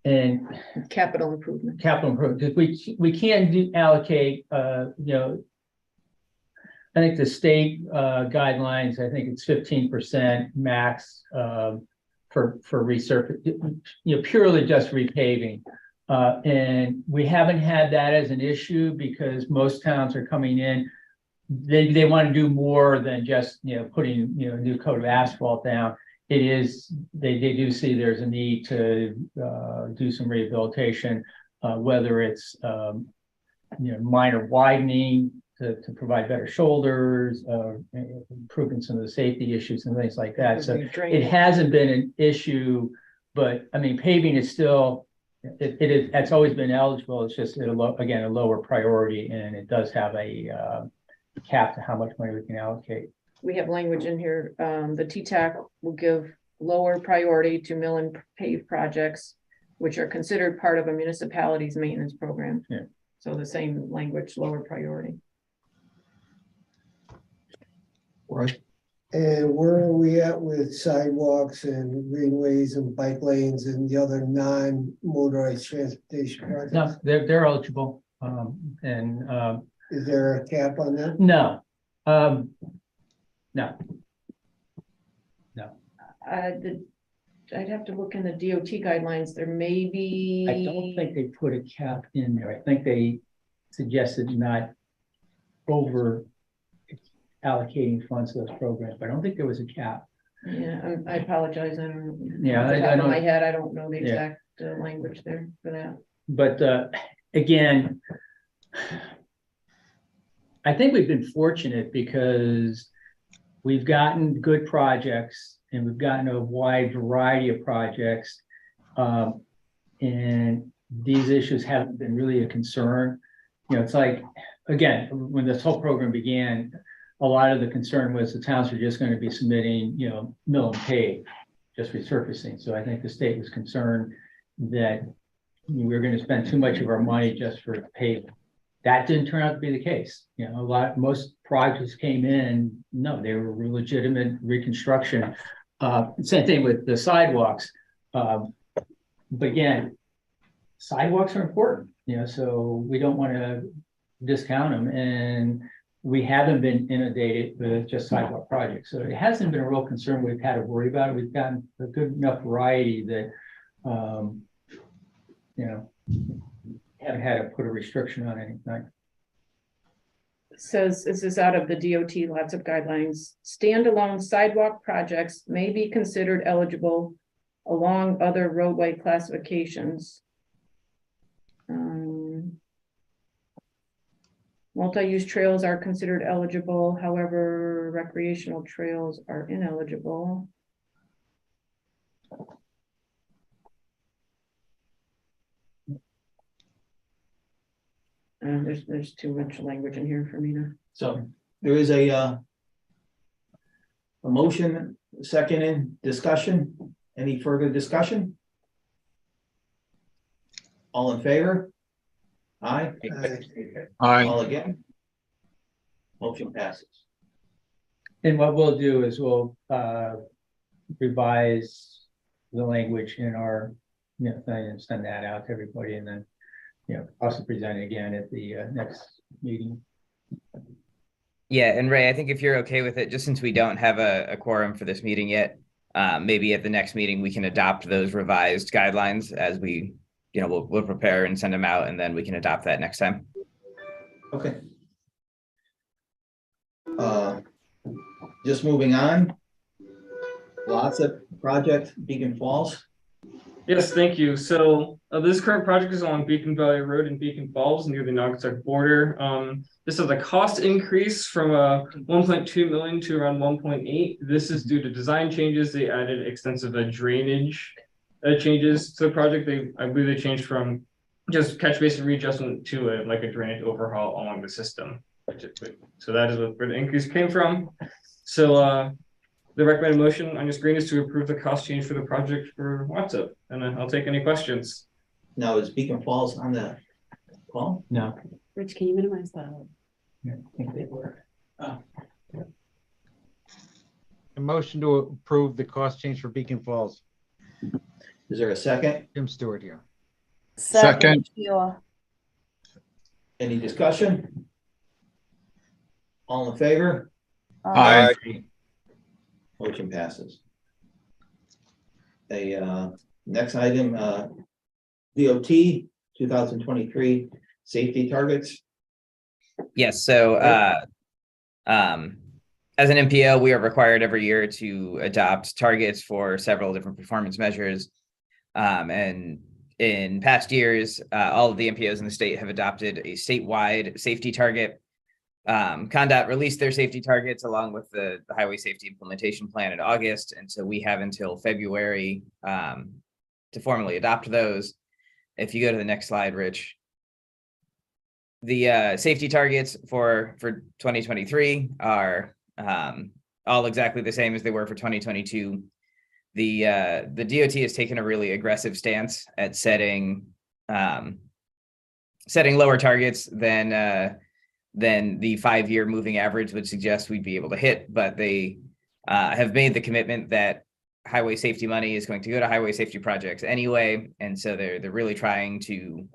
and capital improvement. Because we can allocate, you know, I think the state guidelines, I think it's 15% max for resurface, you know, purely just repaving. And we haven't had that as an issue because most towns are coming in. They want to do more than just, you know, putting, you know, a new coat of asphalt down. It is, they do see there's a need to do some rehabilitation, whether it's, you know, minor widening to provide better shoulders, improving some of the safety issues and things like that. So it hasn't been an issue, but I mean, paving is still, it's always been eligible. It's just, again, a lower priority, and it does have a cap to how much money we can allocate. We have language in here. The TTAC will give lower priority to mill and pave projects, which are considered part of a municipality's maintenance program. Yeah. So the same language, lower priority. Right. And where are we at with sidewalks and greenways and bike lanes and the other non-motorized transportation projects? No, they're eligible. Is there a cap on that? No. No. I'd have to look in the DOT guidelines. There may be. I don't think they put a cap in there. I think they suggested not over allocating funds to those programs, but I don't think there was a cap. Yeah, I apologize. I don't. Yeah, off the I top of don't. my head, I don't know the exact language there for that. But again, I think we've been fortunate because we've gotten good projects and we've gotten a wide variety of projects. And these issues haven't been really a concern. You know, it's like, again, when this whole program began, a lot of the concern was the towns were just going to be submitting, you know, mill and pave, just resurfacing. So I think the state was concerned that we were going to spend too much of our money just for paving. That didn't turn out to be the case. You know, most projects came in, no, they were legitimate reconstruction. Same thing with the sidewalks. But again, sidewalks are important, you know, so we don't want to discount them. And we haven't been inundated with just sidewalk projects. So it hasn't been a real concern we've had to worry about it. We've gotten a good enough variety that, you know, haven't had to put a restriction on anything. It says, this is out of the DOT lots of guidelines. Standalone sidewalk projects may be considered eligible along other roadway classifications. Multi-use trails are considered eligible, however, recreational trails are ineligible. There's too much language in here for me to. So there is a motion, second in discussion. Any further discussion? All in favor? Aye. Aye. All again? Motion passes. And what we'll do is we'll revise the language in our, thing and send that out to everybody, and then, also present it again at the next meeting. Yeah, and Ray, I think if you're okay with it, just since we don't have a quorum for this meeting yet, maybe at the next meeting, we can adopt those revised guidelines as we, we'll prepare and send them out, and then we can adopt that next time. Okay. Just moving on. Lots of project Beacon Falls. Yes, thank you. So this current project is on Beacon Valley Road in Beacon Falls near the Naugatuck border. This is a cost increase from 1.2 million to around 1.8. This is due to design changes. They added extensive drainage changes to the project. I believe they changed from just catch basin readjustment to a drainage overhaul along the system. So that is where the increase came from. So the recommended motion on your screen is to approve the cost change for the project for WhatsApp, and I'll take any questions. Now, is Beacon Falls on the call? No. Rich, can you minimize that? I think they were. A motion to approve the cost change for Beacon Falls. Is there a second? Jim Stewart here. Second. Sheila. Any discussion? All in favor? Aye. Motion passes. Next item, DOT 2023 safety targets. Yes, so as an MPO, we are required every year to adopt targets for several different performance measures. And in past years, all of the MPOs in the state have adopted a statewide safety target. CONDOT released their safety targets along with the Highway Safety Implementation Plan in August. And so we have until February to formally adopt those. If you go to the next slide, Rich. The safety targets for 2023 are all exactly the same as they were for 2022. The DOT has taken a really aggressive stance at setting lower targets than the 5-year moving average would suggest we'd be able to hit, but they have made the commitment that highway safety money is going to go to highway safety projects anyway, and so they're really trying to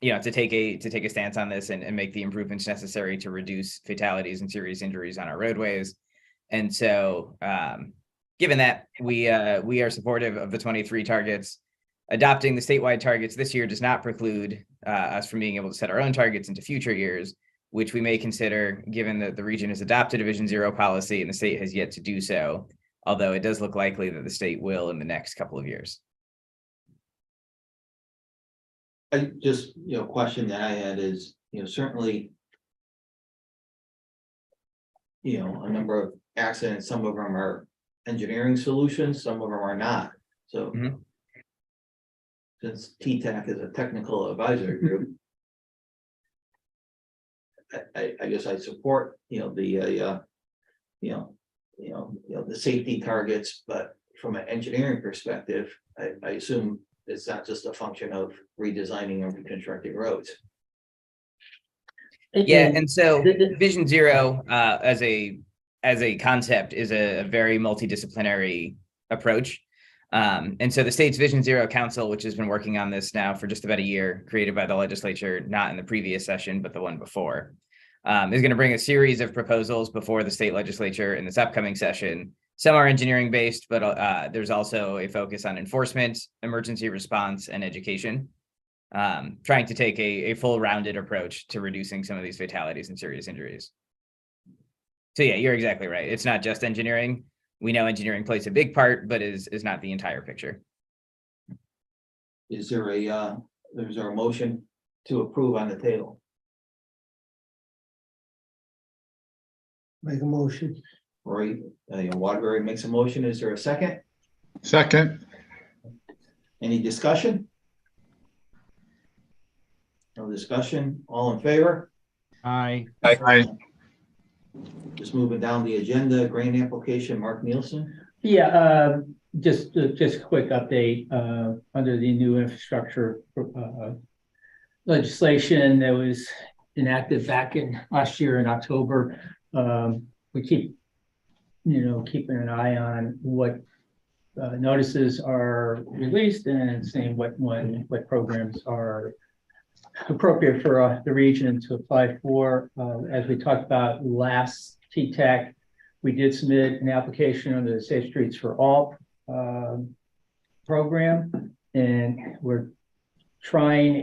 to take a stance on this and make the improvements necessary to reduce fatalities and serious injuries on our roadways. And so given that, we are supportive of the 23 targets. Adopting the statewide targets this year does not preclude us from being able to set our own targets into future years, which we may consider given that the region has adopted a Vision Zero policy and the state has yet to do so, although it does look likely that the state will in the next couple of years. I just, question that I had is, certainly, a number of accidents, some of them are engineering solutions, some of them are not. So since TTAC is a technical advisory group, I guess I support, the safety targets, but from an engineering perspective, I assume it's not just a function of redesigning and reconstructing roads. Yeah, and so Vision Zero as a concept is a very multidisciplinary approach. And so the state's Vision Zero Council, which has been working on this now for just about a year, created by the legislature, not in the previous session, but the one before, is going to bring a series of proposals before the state legislature in this upcoming session. Some are engineering based, but there's also a focus on enforcement, emergency response, and education, trying to take a full rounded approach to reducing some of these fatalities and serious injuries. So yeah, you're exactly right. It's not just engineering. We know engineering plays a big part, but is not the entire picture. Is there a there's our motion to approve on the table. Make a motion. Roy, Waterbury makes a motion. Is there a second? Second. Any discussion? No discussion. All in favor? Aye. Aye. Just moving down the agenda, grant application, Mark Nielsen. Yeah, just a quick update, under the new infrastructure, legislation that was enacted back in last year in October. We keep, keeping an eye on what notices are released and seeing what programs are appropriate for the region to apply for. As we talked about last TTAC, we did submit an application under the Safe Streets for All program, and we're trying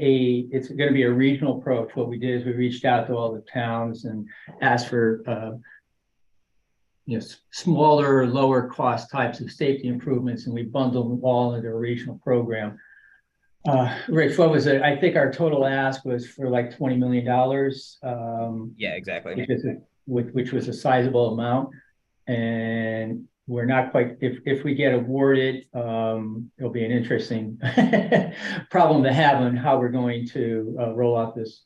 it's going to be a regional approach. What we did is we reached out to all the towns and asked for smaller, lower cost types of safety improvements, and we bundled them all into a regional program. Rich, what was it? I think our total ask was for like $20 million. Yeah, exactly. Which was a sizable amount. And we're not quite, if we get awarded, it'll be an interesting problem to have on how we're going to roll out these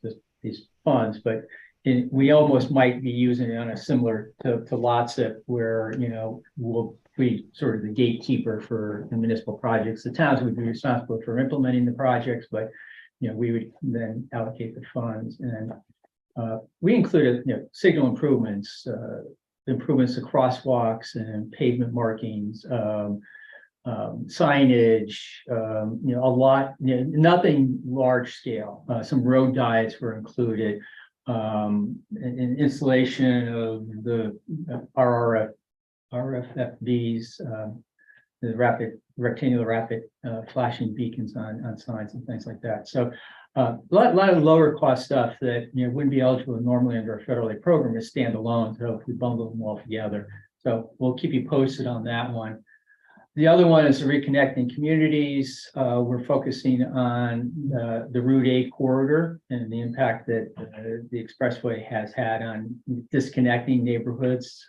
funds. But we almost might be using it on a similar to LOTSIP, where we'll be sort of the gatekeeper for the municipal projects. The towns would be responsible for implementing the projects, but we would then allocate the funds. And we included signal improvements, improvements to crosswalks and pavement markings, signage, a lot, nothing large scale. Some road diets were included, and installation of the RFFBs, the rectangular rapid flashing beacons on signs and things like that. So a lot of lower cost stuff that wouldn't be eligible normally under a federal aid program is standalone. So if we bundle them all together, so we'll keep you posted on that one. The other one is the reconnecting communities. We're focusing on the Route 8 corridor and the impact that the expressway has had on disconnecting neighborhoods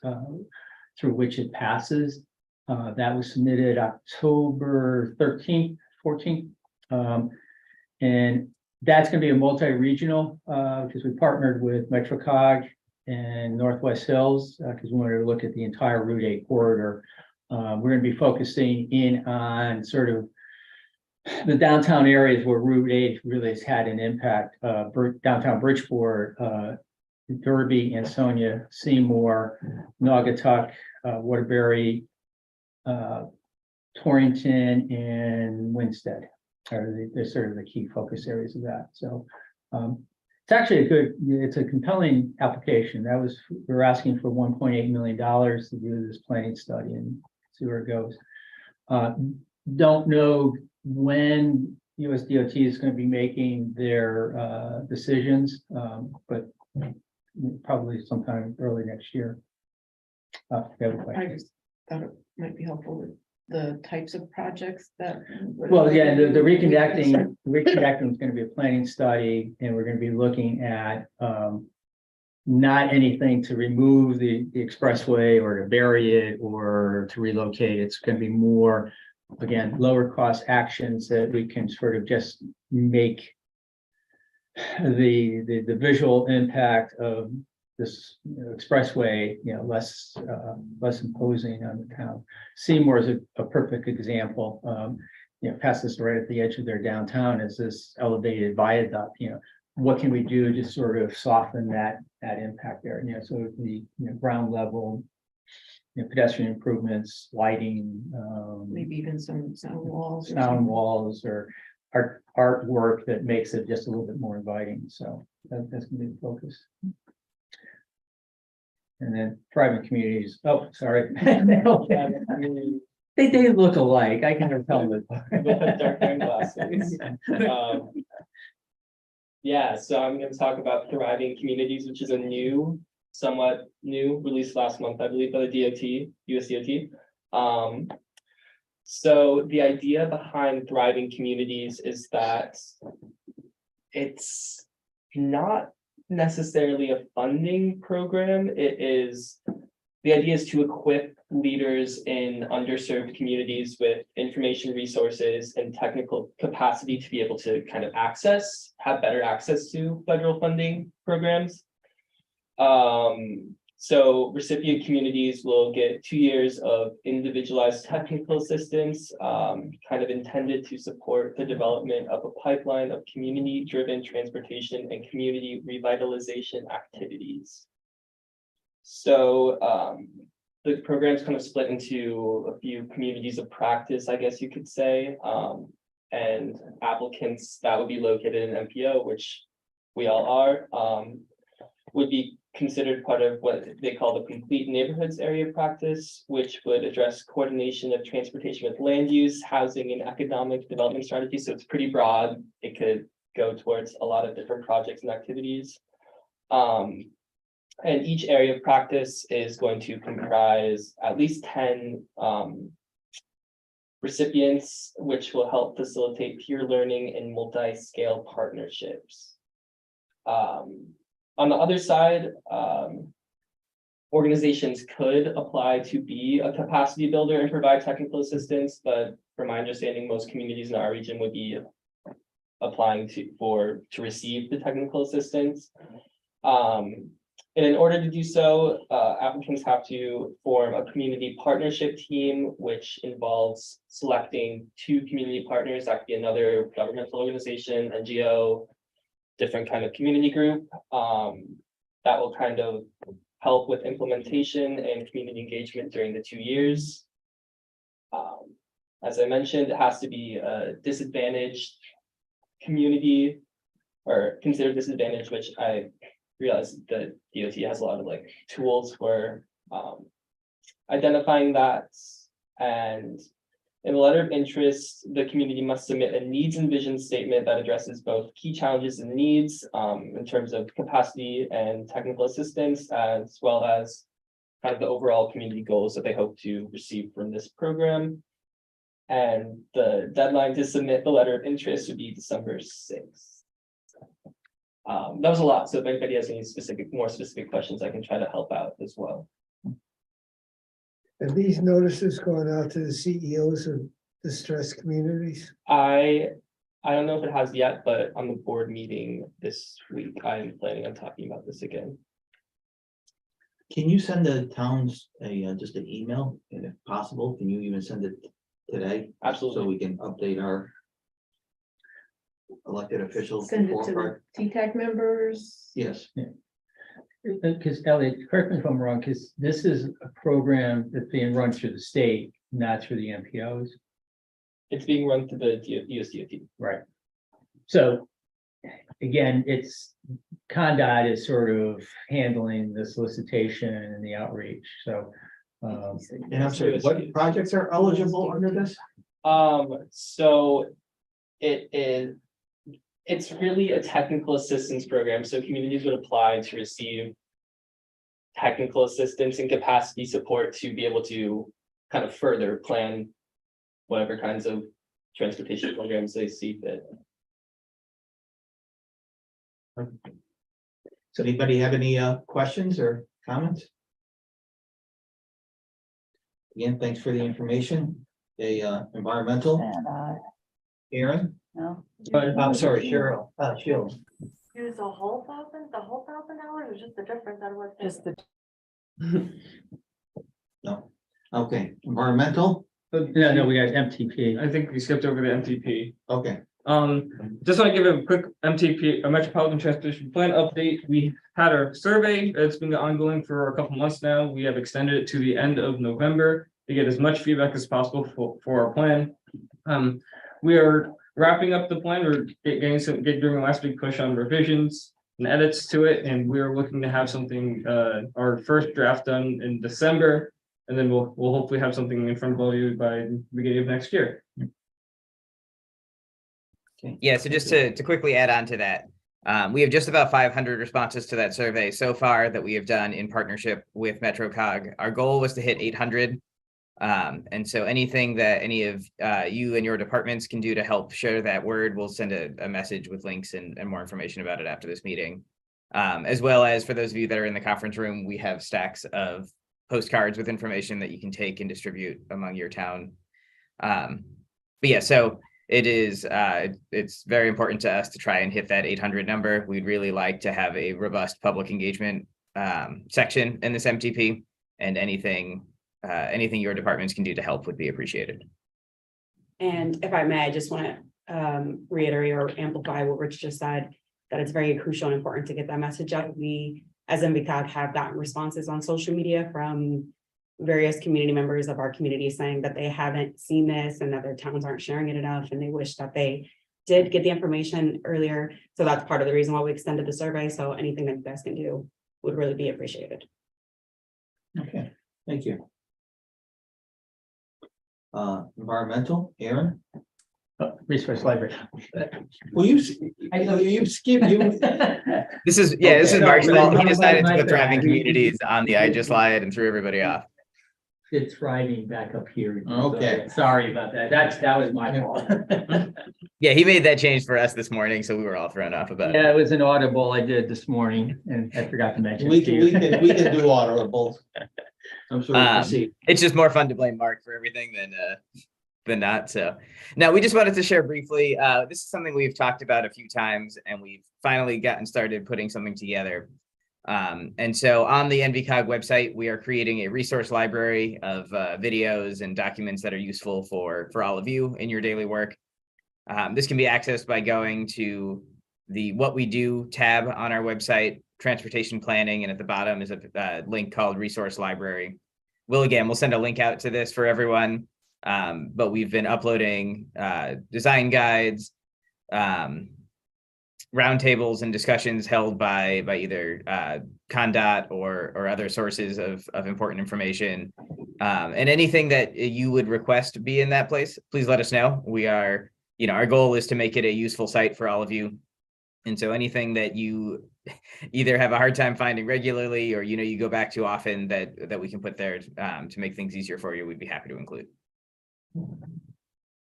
through which it passes. That was submitted October 13th, 14th. And that's going to be a multi-regional because we partnered with NVCOG and Northwest Hills because we wanted to look at the entire Route 8 corridor. We're going to be focusing in on sort of the downtown areas where Route 8 really has had an impact. Downtown Bridgeport, Derby, Ansonia, Seymour, Naugatuck, Waterbury, Torrington, and Winstead are sort of the key focus areas of that. So it's actually it's a compelling application. We're asking for $1.8 million to do this planning study and see where it goes. Don't know when USDOT is going to be making their decisions, but probably sometime early next year. I just thought it might be helpful with the types of projects that. Well, yeah, the reconnecting is going to be a planning study, and we're going to be looking at not anything to remove the expressway or to bury it or to relocate. It's going to be more, again, lower cost actions that we can sort of just make the visual impact of this expressway, less imposing on the town. Seymour is a perfect example. Passes right at the edge of their downtown is this elevated viaduct. What can we do to sort of soften that impact there? So the ground level, pedestrian improvements, lighting, maybe even some sound walls. Or artwork that makes it just a little bit more inviting. So that's going to be the focus. And then private communities. Oh, sorry. They look alike. I can never tell them dark glasses. Yeah, so I'm going to talk about Thriving Communities, which is a somewhat new, released last month, I believe, by the USDOT. So the idea behind Thriving Communities is that it's not necessarily a funding program. The idea is to equip leaders in underserved communities with information resources and technical capacity to be able to kind of have better access to federal funding programs. So recipient communities will get 2 years of individualized technical assistance, kind of intended to support the development of a pipeline of community-driven transportation and community revitalization activities. So the program's kind of split into a few communities of practice, I guess you could say, and applicants that would be located in MPO, which we all are, would be considered part of what they call the complete neighborhoods area of practice, which would address coordination of transportation with land use, housing, and economic development strategies. So it's pretty broad. It could go towards a lot of different projects and activities. And each area of practice is going to comprise at least 10 recipients, which will help facilitate peer learning and multi-scale partnerships. On the other side, organizations could apply to be a capacity builder and provide technical assistance, but from my understanding, most communities in our region would be applying to receive the technical assistance. And in order to do so, applicants have to form a community partnership team, which involves selecting 2 community partners. That could be another governmental organization, NGO, different kind of community group that will kind of help with implementation and community engagement during the 2 years. As I mentioned, it has to be a disadvantaged community or considered disadvantaged, which I realize that DOT has a lot of like tools for identifying that. And in the letter of interest, the community must submit a needs and vision statement that addresses both key challenges and needs in terms of capacity and technical assistance, as well as kind of the overall community goals that they hope to receive from this program. And the deadline to submit the letter of interest would be December 6th. That was a lot. So if anybody has any more specific questions, I can try to help out as well. And these notices going out to the CEOs of distressed communities? I don't know if it has yet, but on the board meeting this week, I'm planning on talking about this again. Can you send the towns just an email, and if possible, can you even send it today? Absolutely. So we can update our elected officials. Send it to the TTAC members. Yes. Because Elliot, correct me if I'm wrong, because this is a program that's being run through the state, not through the MPOs. It's being run through the USDOT. Right. So again, it's CONDOT is sort of handling the solicitation and the outreach. So And I'm sorry, what projects are eligible under this? So it's really a technical assistance program. So communities would apply to receive technical assistance and capacity support to be able to kind of further plan whatever kinds of transportation programs they see fit. So anybody have any questions or comments? Again, thanks for the information. Environmental. Aaron? No. I'm sorry, Cheryl. Sheila. Use the whole $1,000 or just the difference out of what? Just the. No. Okay, environmental. no, we got MTP. I think we skipped over the MTP. Okay. Just want to give a quick MTP, a Metropolitan Transportation Plan update. We had our survey. It's been ongoing for a couple months now. We have extended it to the end of November to get as much feedback as possible for our plan. We are wrapping up the plan. We're doing a last big push on revisions and edits to it, and we're looking to have something, our first draft done in December, and then we'll hopefully have something in front of all you by the beginning of next year. Yeah, so just to quickly add on to that, we have just about 500 responses to that survey so far that we have done in partnership with NVCOG. Our goal was to hit 800. And so anything that any of you and your departments can do to help share that word, we'll send a message with links and more information about it after this meeting. As well as for those of you that are in the conference room, we have stacks of postcards with information that you can take and distribute among your town. But yeah, so it is, it's very important to us to try and hit that 800 number. We'd really like to have a robust public engagement section in this MTP, and anything your departments can do to help would be appreciated. And if I may, I just want to reiterate or amplify what Rich just said, that it's very crucial and important to get that message out. We, as NVCOG, have gotten responses on social media from various community members of our community saying that they haven't seen this and that their towns aren't sharing it enough, and they wish that they did get the information earlier. So that's part of the reason why we extended the survey. So anything that you guys can do would really be appreciated. Okay, thank you. Environmental, Aaron? Resource library. Well, you've skipped, you. This is, yeah, this is Okay. Mark's No, fault. He my decided to bad. put thriving communities on the I just slide and threw everybody off. It's thriving back up here. Okay. Sorry about that. That was my fault. Yeah, he made that change for us this morning, so we were all thrown off about it. Yeah, it was an audible I did this morning and I forgot to mention. We it to can, you. we can do audibles. I'm sure we'll see. It's just more fun to blame Mark for everything than not. So now we just wanted to share briefly. This is something we've talked about a few times, and we've finally gotten started putting something together. And so on the NVCOG website, we are creating a resource library of videos and documents that are useful for all of you in your daily work. This can be accessed by going to the What We Do tab on our website, transportation planning, and at the bottom is a link called Resource Library. We'll send a link out to this for everyone, but we've been uploading design guides, roundtables and discussions held by either CONDOT or other sources of important information, and anything that you would request to be in that place, please let us know. We are, our goal is to make it a useful site for all of you. And so anything that you either have a hard time finding regularly or, you go back to often that we can put there to make things easier for you, we'd be happy to include.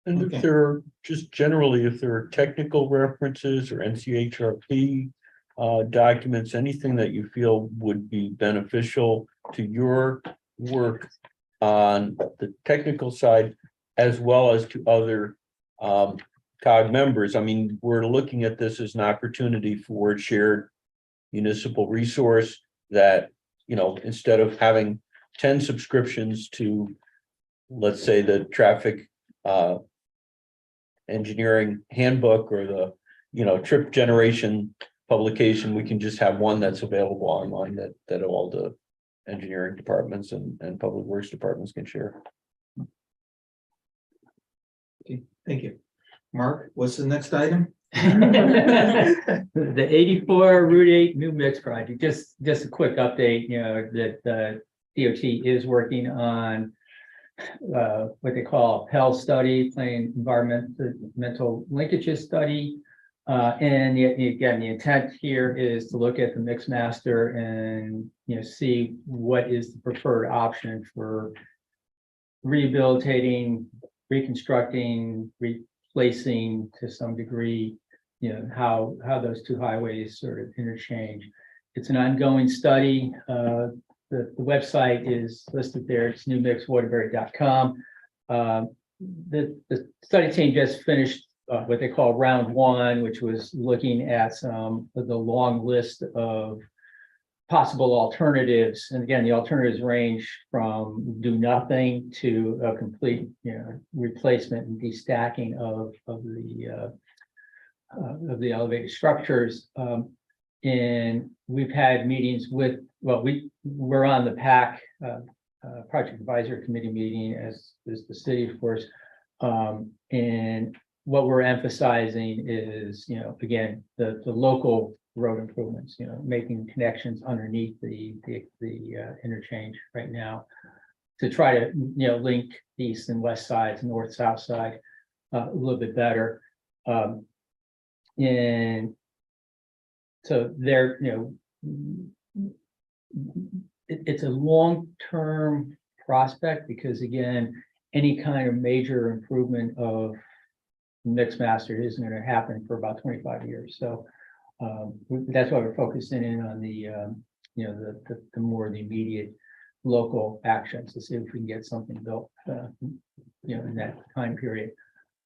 And if there are, just generally, if there are technical references or NCHRP documents, anything that you feel would be beneficial to your work on the technical side, as well as to other COG members. I mean, we're looking at this as an opportunity for shared municipal resource that, instead of having 10 subscriptions to, let's say, the traffic engineering handbook or the trip generation publication, we can just have one that's available online that all the engineering departments and public works departments can share. Okay, thank you. Mark, what's the next item? The 84 Route 8 new mix project, just a quick update, that DOT is working on what they call a PEL study, plain environmental linkages study. And again, the intent here is to look at the mix master and, see what is the preferred option for rehabilitating, reconstructing, replacing to some degree, how those two highways sort of interchange. It's an ongoing study. The website is listed there. It's newmixwaterbury.com. The study team just finished what they call round one, which was looking at some of the long list of possible alternatives. And again, the alternatives range from do nothing to a complete, replacement and destacking of the elevated structures. And we've had meetings with, we're on the PAC Project Advisory Committee meeting as the city, of course. And what we're emphasizing is, again, the local road improvements, making connections underneath the interchange right now to try to, link the east and west sides, north, south side a little bit better. And so there, it's a long-term prospect, because again, any kind of major improvement of mixed master isn't going to happen for about 25 years. So that's why we're focusing in on the, you know, the more the immediate local actions to see if we can get something built, you know, in that time period.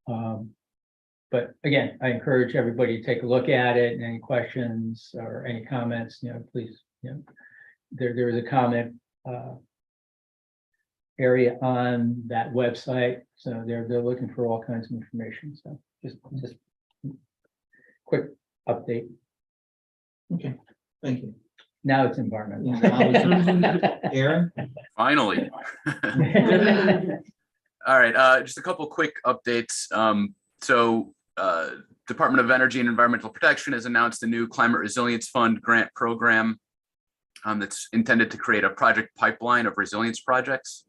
But again, I encourage everybody to take a look at it, and any questions or any comments, you know, please, you know, there is a comment area on that website, so they're looking for all kinds of information. So just quick update. Okay, thank you. Now it's environmental. Aaron? Finally. All right, just a couple quick updates. Department of Energy and Environmental Protection has announced a new Climate Resilience Fund grant program that's intended to create a project pipeline of resilience projects.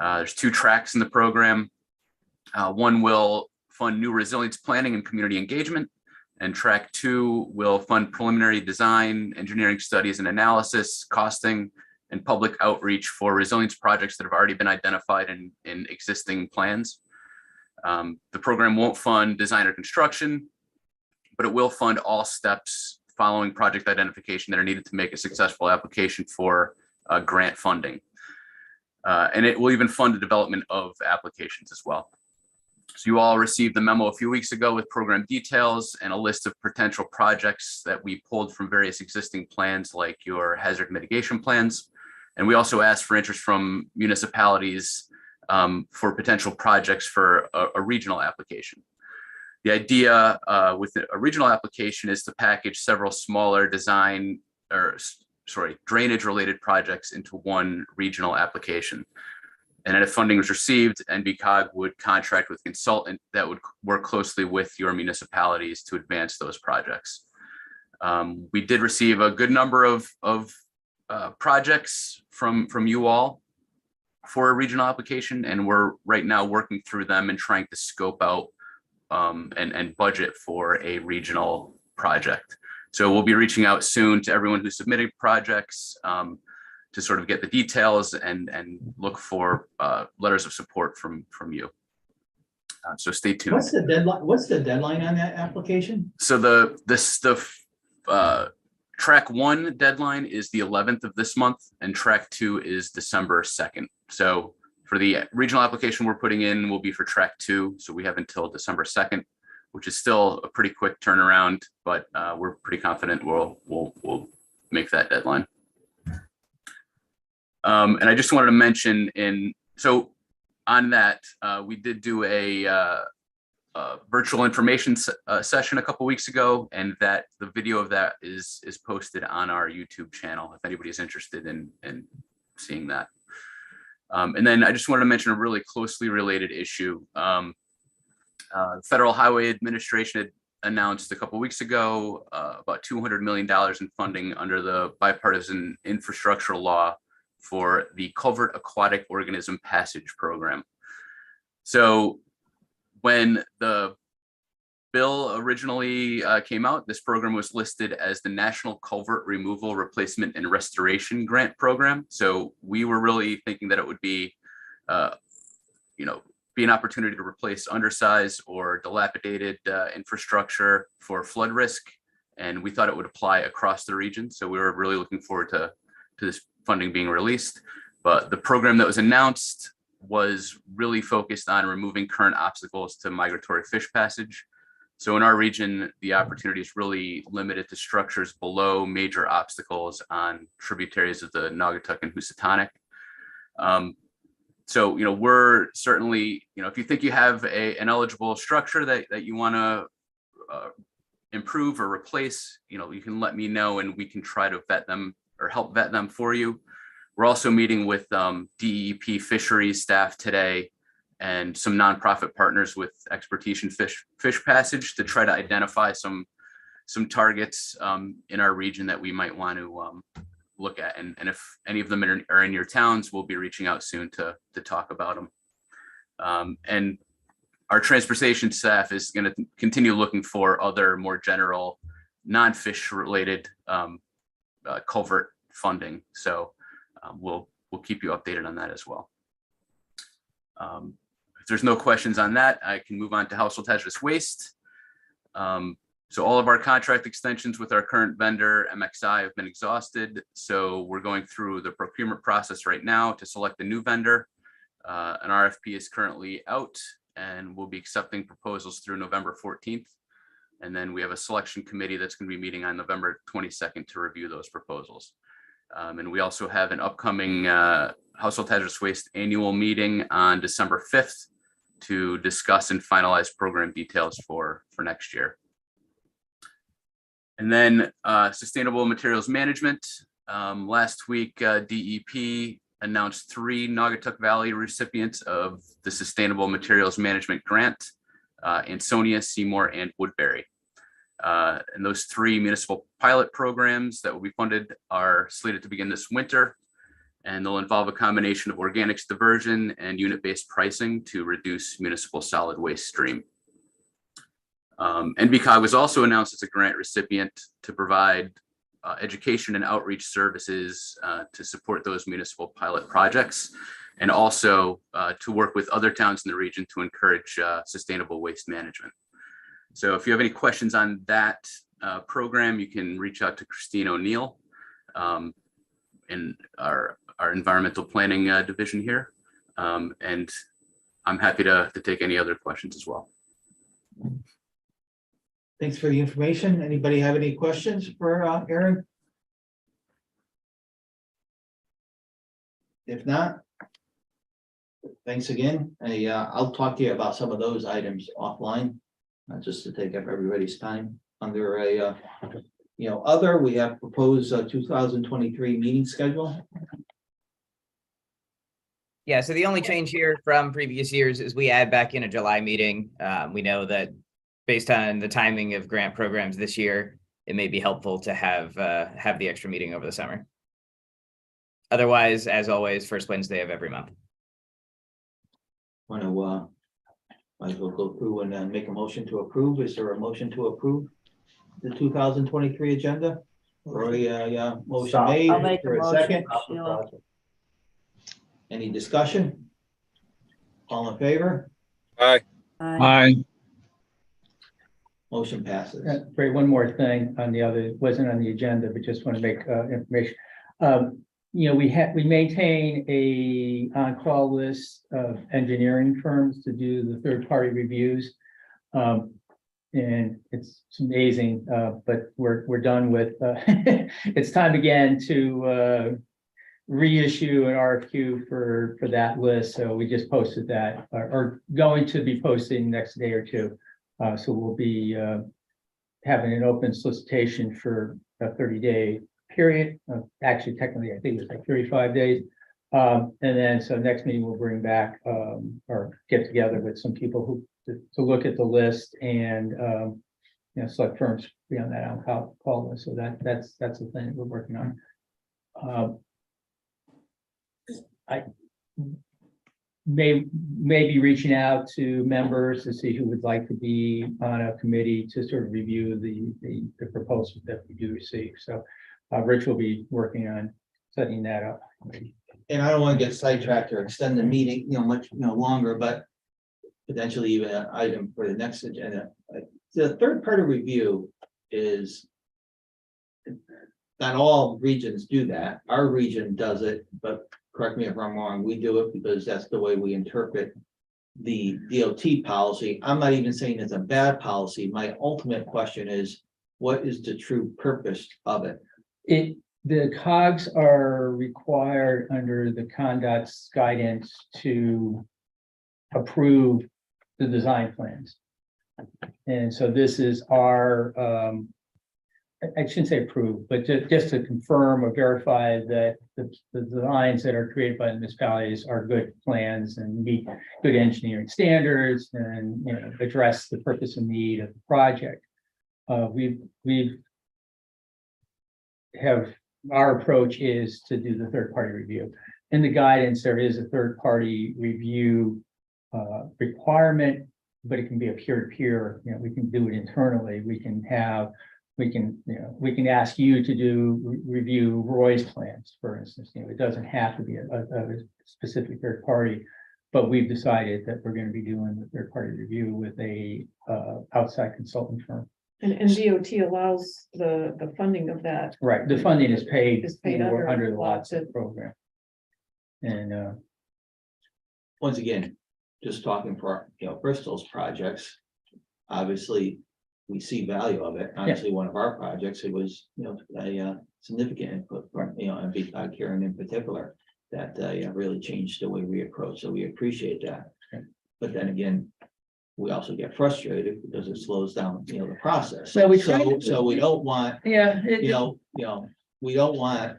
There's 2 tracks in the program. One will fund new resilience planning and community engagement, and track 2 will fund preliminary design, engineering studies and analysis, costing, and public outreach for resilience projects that have already been identified in existing plans. The program won't fund design or construction, but it will fund all steps following project identification that are needed to make a successful application for grant funding. And it will even fund the development of applications as well. So you all received the memo a few weeks ago with program details and a list of potential projects that we pulled from various existing plans, like your hazard mitigation plans. And we also asked for interest from municipalities for potential projects for a regional application. The idea with a regional application is to package several smaller drainage related projects into one regional application. And then if funding was received, NVCOG would contract with a consultant that would work closely with your municipalities to advance those projects. We did receive a good number of projects from you all for a regional application, and we're right now working through them and trying to scope out and budget for a regional project. So we'll be reaching out soon to everyone who submitted projects to sort of get the details and look for letters of support from you. So stay tuned. What's the deadline? What's the deadline on that application? So the track 1 deadline is the 11th of this month, and track 2 is December 2nd. So for the regional application we're putting in will be for track 2. So we have until December 2nd, which is still a pretty quick turnaround, but we're pretty confident we'll make that deadline. And I just wanted to mention on that, we did do a virtual information session a couple weeks ago, and that the video of that is posted on our YouTube channel if anybody's interested in seeing that. And then I just wanted to mention a really closely related issue. Federal Highway Administration had announced a couple weeks ago about $200 million in funding under the bipartisan infrastructure law for the Culvert Aquatic Organism Passage Program. So when the bill originally came out, this program was listed as the National Culvert Removal, Replacement, and Restoration Grant Program. So we were really thinking that it would be, be an opportunity to replace undersized or dilapidated infrastructure for flood risk. And we thought it would apply across the region. So we were really looking forward to this funding being released. But the program that was announced was really focused on removing current obstacles to migratory fish passage. So in our region, the opportunity is really limited to structures below major obstacles on tributaries of the Naugatuck and Housatonic. So, we're certainly, if you think you have an eligible structure that you want to improve or replace, you can let me know and we can try to vet them or help vet them for you. We're also meeting with DEP fisheries staff today and some nonprofit partners with expertise in fish passage to try to identify some targets in our region that we might want to look at. And if any of them are in your towns, we'll be reaching out soon to talk about them. And our transportation staff is going to continue looking for other more general non-fish related culvert funding. So we'll keep you updated on that as well. If there's no questions on that, I can move on to household hazardous waste. So all of our contract extensions with our current vendor, MXI, have been exhausted. So we're going through the procurement process right now to select a new vendor. An RFP is currently out and we'll be accepting proposals through November 14th. And then we have a selection committee that's going to be meeting on November 22nd to review those proposals. And we also have an upcoming household hazardous waste annual meeting on December 5th to discuss and finalize program details for next year. And then sustainable materials management. Last week, DEP announced 3 Naugatuck Valley recipients of the Sustainable Materials Management Grant, Ansonia, Seymour, and Woodbury. And those 3 municipal pilot programs that will be funded are slated to begin this winter. And they'll involve a combination of organics diversion and unit-based pricing to reduce municipal solid waste stream. NVCOG was also announced as a grant recipient to provide education and outreach services to support those municipal pilot projects, and also to work with other towns in the region to encourage sustainable waste management. So if you have any questions on that program, you can reach out to Christine O'Neill in our environmental planning division here. And I'm happy to take any other questions as well. Thanks for the information. Anybody have any questions for Aaron? If not, thanks again. I'll talk to you about some of those items offline, just to take up everybody's time. Under a other, we have proposed 2023 meeting schedule. Yeah, so the only change here from previous years is we add back in a July meeting. We know that based on the timing of grant programs this year, it may be helpful to have the extra meeting over the summer. Otherwise, as always, first Wednesday of every month. Want to might as well go through and make a motion to approve. Is there a motion to approve the 2023 agenda? Already a motion made. I'll make for a second. motion, Sheila. Any discussion? All in favor? Aye. Aye. Motion passes. Great, one more thing on the other, wasn't on the agenda, but just want to make information. We maintain a on-call list of engineering firms to do the third-party reviews. And it's amazing, but we're done with, it's time again to reissue an RFQ for that list. So we just posted that, or going to be posting next day or two. So we'll be having an open solicitation for a 30-day period. Actually, technically, I think it's like 35 days. And then, so next meeting we'll bring back or get together with some people who to look at the list and select firms beyond that on-call list. So that's the thing that we're working on. I may be reaching out to members to see who would like to be on a committee to sort of review the proposals that we do receive. So Rich will be working on setting that up. And I don't want to get sidetracked or extend the meeting, much longer, but potentially even an item for the next agenda. The third-party review is not all regions do that. Our region does it, but correct me if I'm wrong, we do it because that's the way we interpret the DOT policy. I'm not even saying it's a bad policy. My ultimate question is, what is the true purpose of it? The COGs are required under the conduct's guidance to approve the design plans. And so this is our, I shouldn't say approve, but just to confirm or verify that the designs that are created by the municipalities are good plans and meet good engineering standards and address the purpose and need of the project. Our approach is to do the third-party review. In the guidance, there is a third-party review requirement, but it can be a peer-to-peer. We can do it internally. We can ask you to review Roy's plans, for instance. It doesn't have to be a specific third party. But we've decided that we're gonna be doing the third-party review with a outside consultant firm. And DOT allows the funding of that. Right, the funding is paid Is paid for under the lots LOTS program. And Once again, just talking for, Bristol's projects. Obviously, we see value of it. Obviously, one of our projects, it was, a significant input from, NVCOG Karen in particular. That really changed the way we approach, so we appreciate that. But then again, we also get frustrated because it slows down, the process. Well, we try to- So we don't want, yeah, we don't want,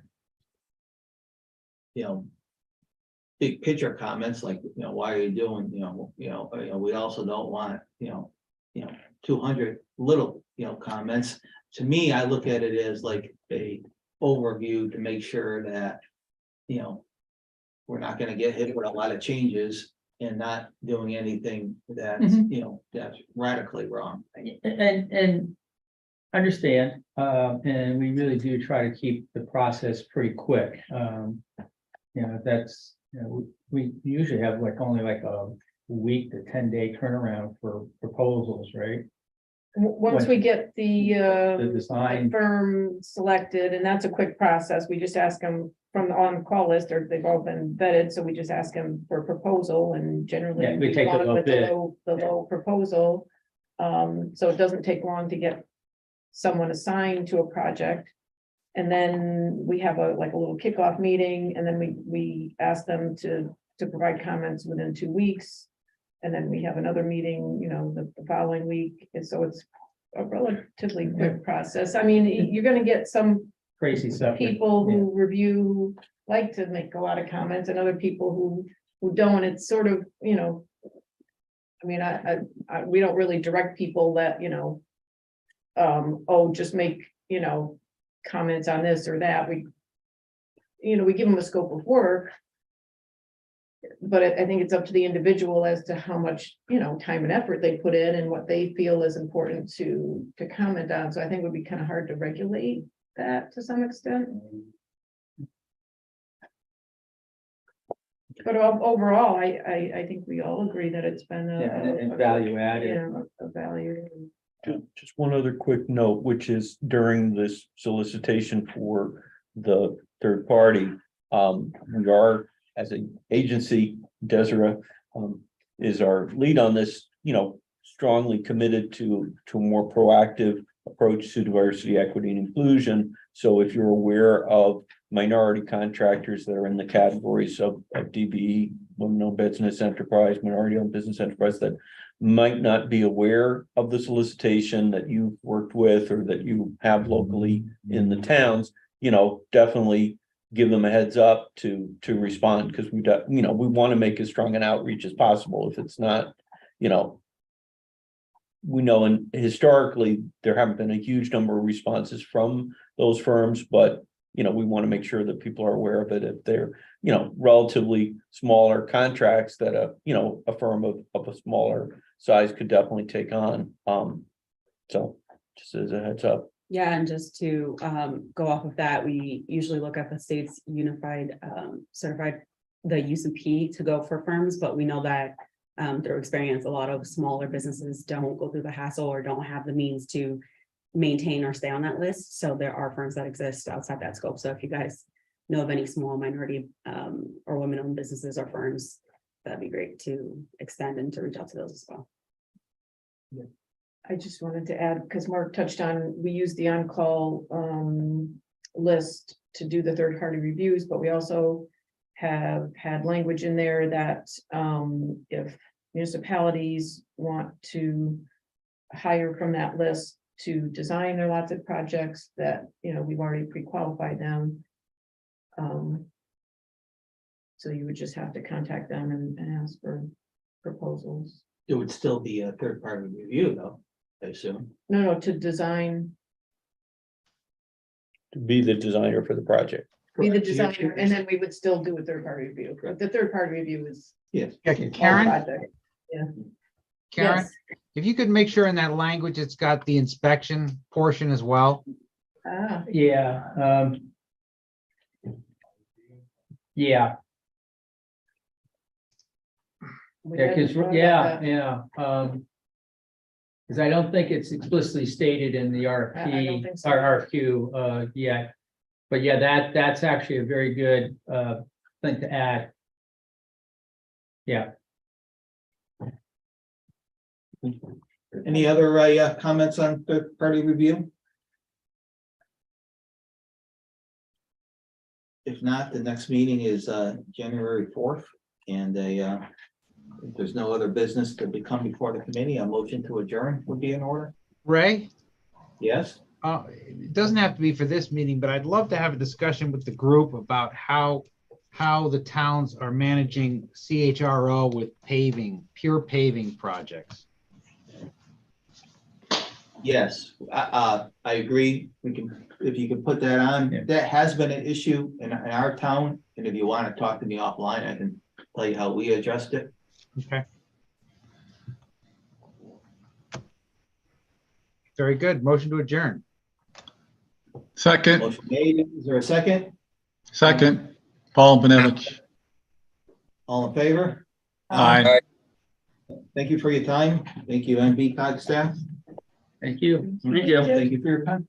big picture comments like, why are you doing, we also don't want, 200 little, comments. To me, I look at it as like a overview to make sure that, we're not gonna get hit with a lot of changes and not doing anything that's, that's radically wrong. and understand, and we really do try to keep the process pretty quick. That's, we usually have only like a week to 10-day turnaround for proposals, right? Once we get the design. firm selected, and that's a quick process, we just ask them from the on-call list, or they've all been vetted, so we just ask them for a proposal, and generally. Yeah, we take the go low with bid. The low proposal, so it doesn't take long to get someone assigned to a project. And then we have a little kickoff meeting, and then we ask them to provide comments within 2 weeks. And then we have another meeting, the following week, and so it's a relatively quick process. I mean, you're gonna get some Crazy stuff. people who review, like to make a lot of comments, and other people who don't. It's sort of, I mean, we don't really direct people that, just make, comments on this or that. We give them a scope of work. But I think it's up to the individual as to how much, time and effort they put in and what they feel is important to comment on. So I think it would be kind of hard to regulate that to some extent. But overall, I think we all agree that it's been And value added. a value. Just one other quick note, which is during this solicitation for the third party, we are, as an agency, Desiree is our lead on this, strongly committed to a more proactive approach to diversity, equity, and inclusion. So if you're aware of minority contractors that are in the categories of DBE, women-owned business enterprise, minority-owned business enterprise that might not be aware of the solicitation that you've worked with or that you have locally in the towns, definitely give them a heads up to respond, because we want to make as strong an outreach as possible. If it's not, we know, and historically, there haven't been a huge number of responses from those firms, but we want to make sure that people are aware of it if they're, relatively smaller contracts that a firm of a smaller size could definitely take on. So just as a heads up. Yeah, and just to go off of that, we usually look at the state's unified certified, the UCP to go for firms, but we know that through experience, a lot of smaller businesses don't go through the hassle or don't have the means to maintain or stay on that list. So there are firms that exist outside that scope. So if you guys know of any small minority or women-owned businesses or firms, that'd be great to extend and to reach out to those as well. I just wanted to add, because Mark touched on, we use the on-call list to do the third-party reviews, but we also have had language in there that if municipalities want to hire from that list to design their lots of projects, that, we've already pre-qualified them. So you would just have to contact them and ask for proposals. It would still be a third-party review, though, I assume. No, to design, To be the designer for the project. be the designer, and then we would still do a third-party review. But the third-party review is. Yes. Yeah, Karen, Project. Yeah. Karen, Yes. if you could make sure in that language, it's got the inspection portion as well. Yeah. Yeah. We Yeah, hadn't because, thought about yeah, that. yeah. Because I don't think it's explicitly stated in the I don't RFP think so. or RFQ yet. But yeah, that's actually a very good thing to add. Yeah. Any other comments on third party review? If not, the next meeting is January 4th, and if there's no other business to become before the committee, a motion to adjourn would be in order. Ray, Yes, it doesn't have to be for this meeting, but I'd love to have a discussion with the group about how the towns are managing CHRO with paving, pure paving projects. yes, I agree. We can, if you can put that on, that has been an issue in our town, and if you want to talk to me offline, I can tell you how we addressed it. Okay. Very good. Motion to adjourn. Second, Motion made. Is there a second? second, Paul Benevich. All in favor? Aye. Thank you for your time. Thank you, NVCOG staff. Thank you. Thank you. Thank you for your time.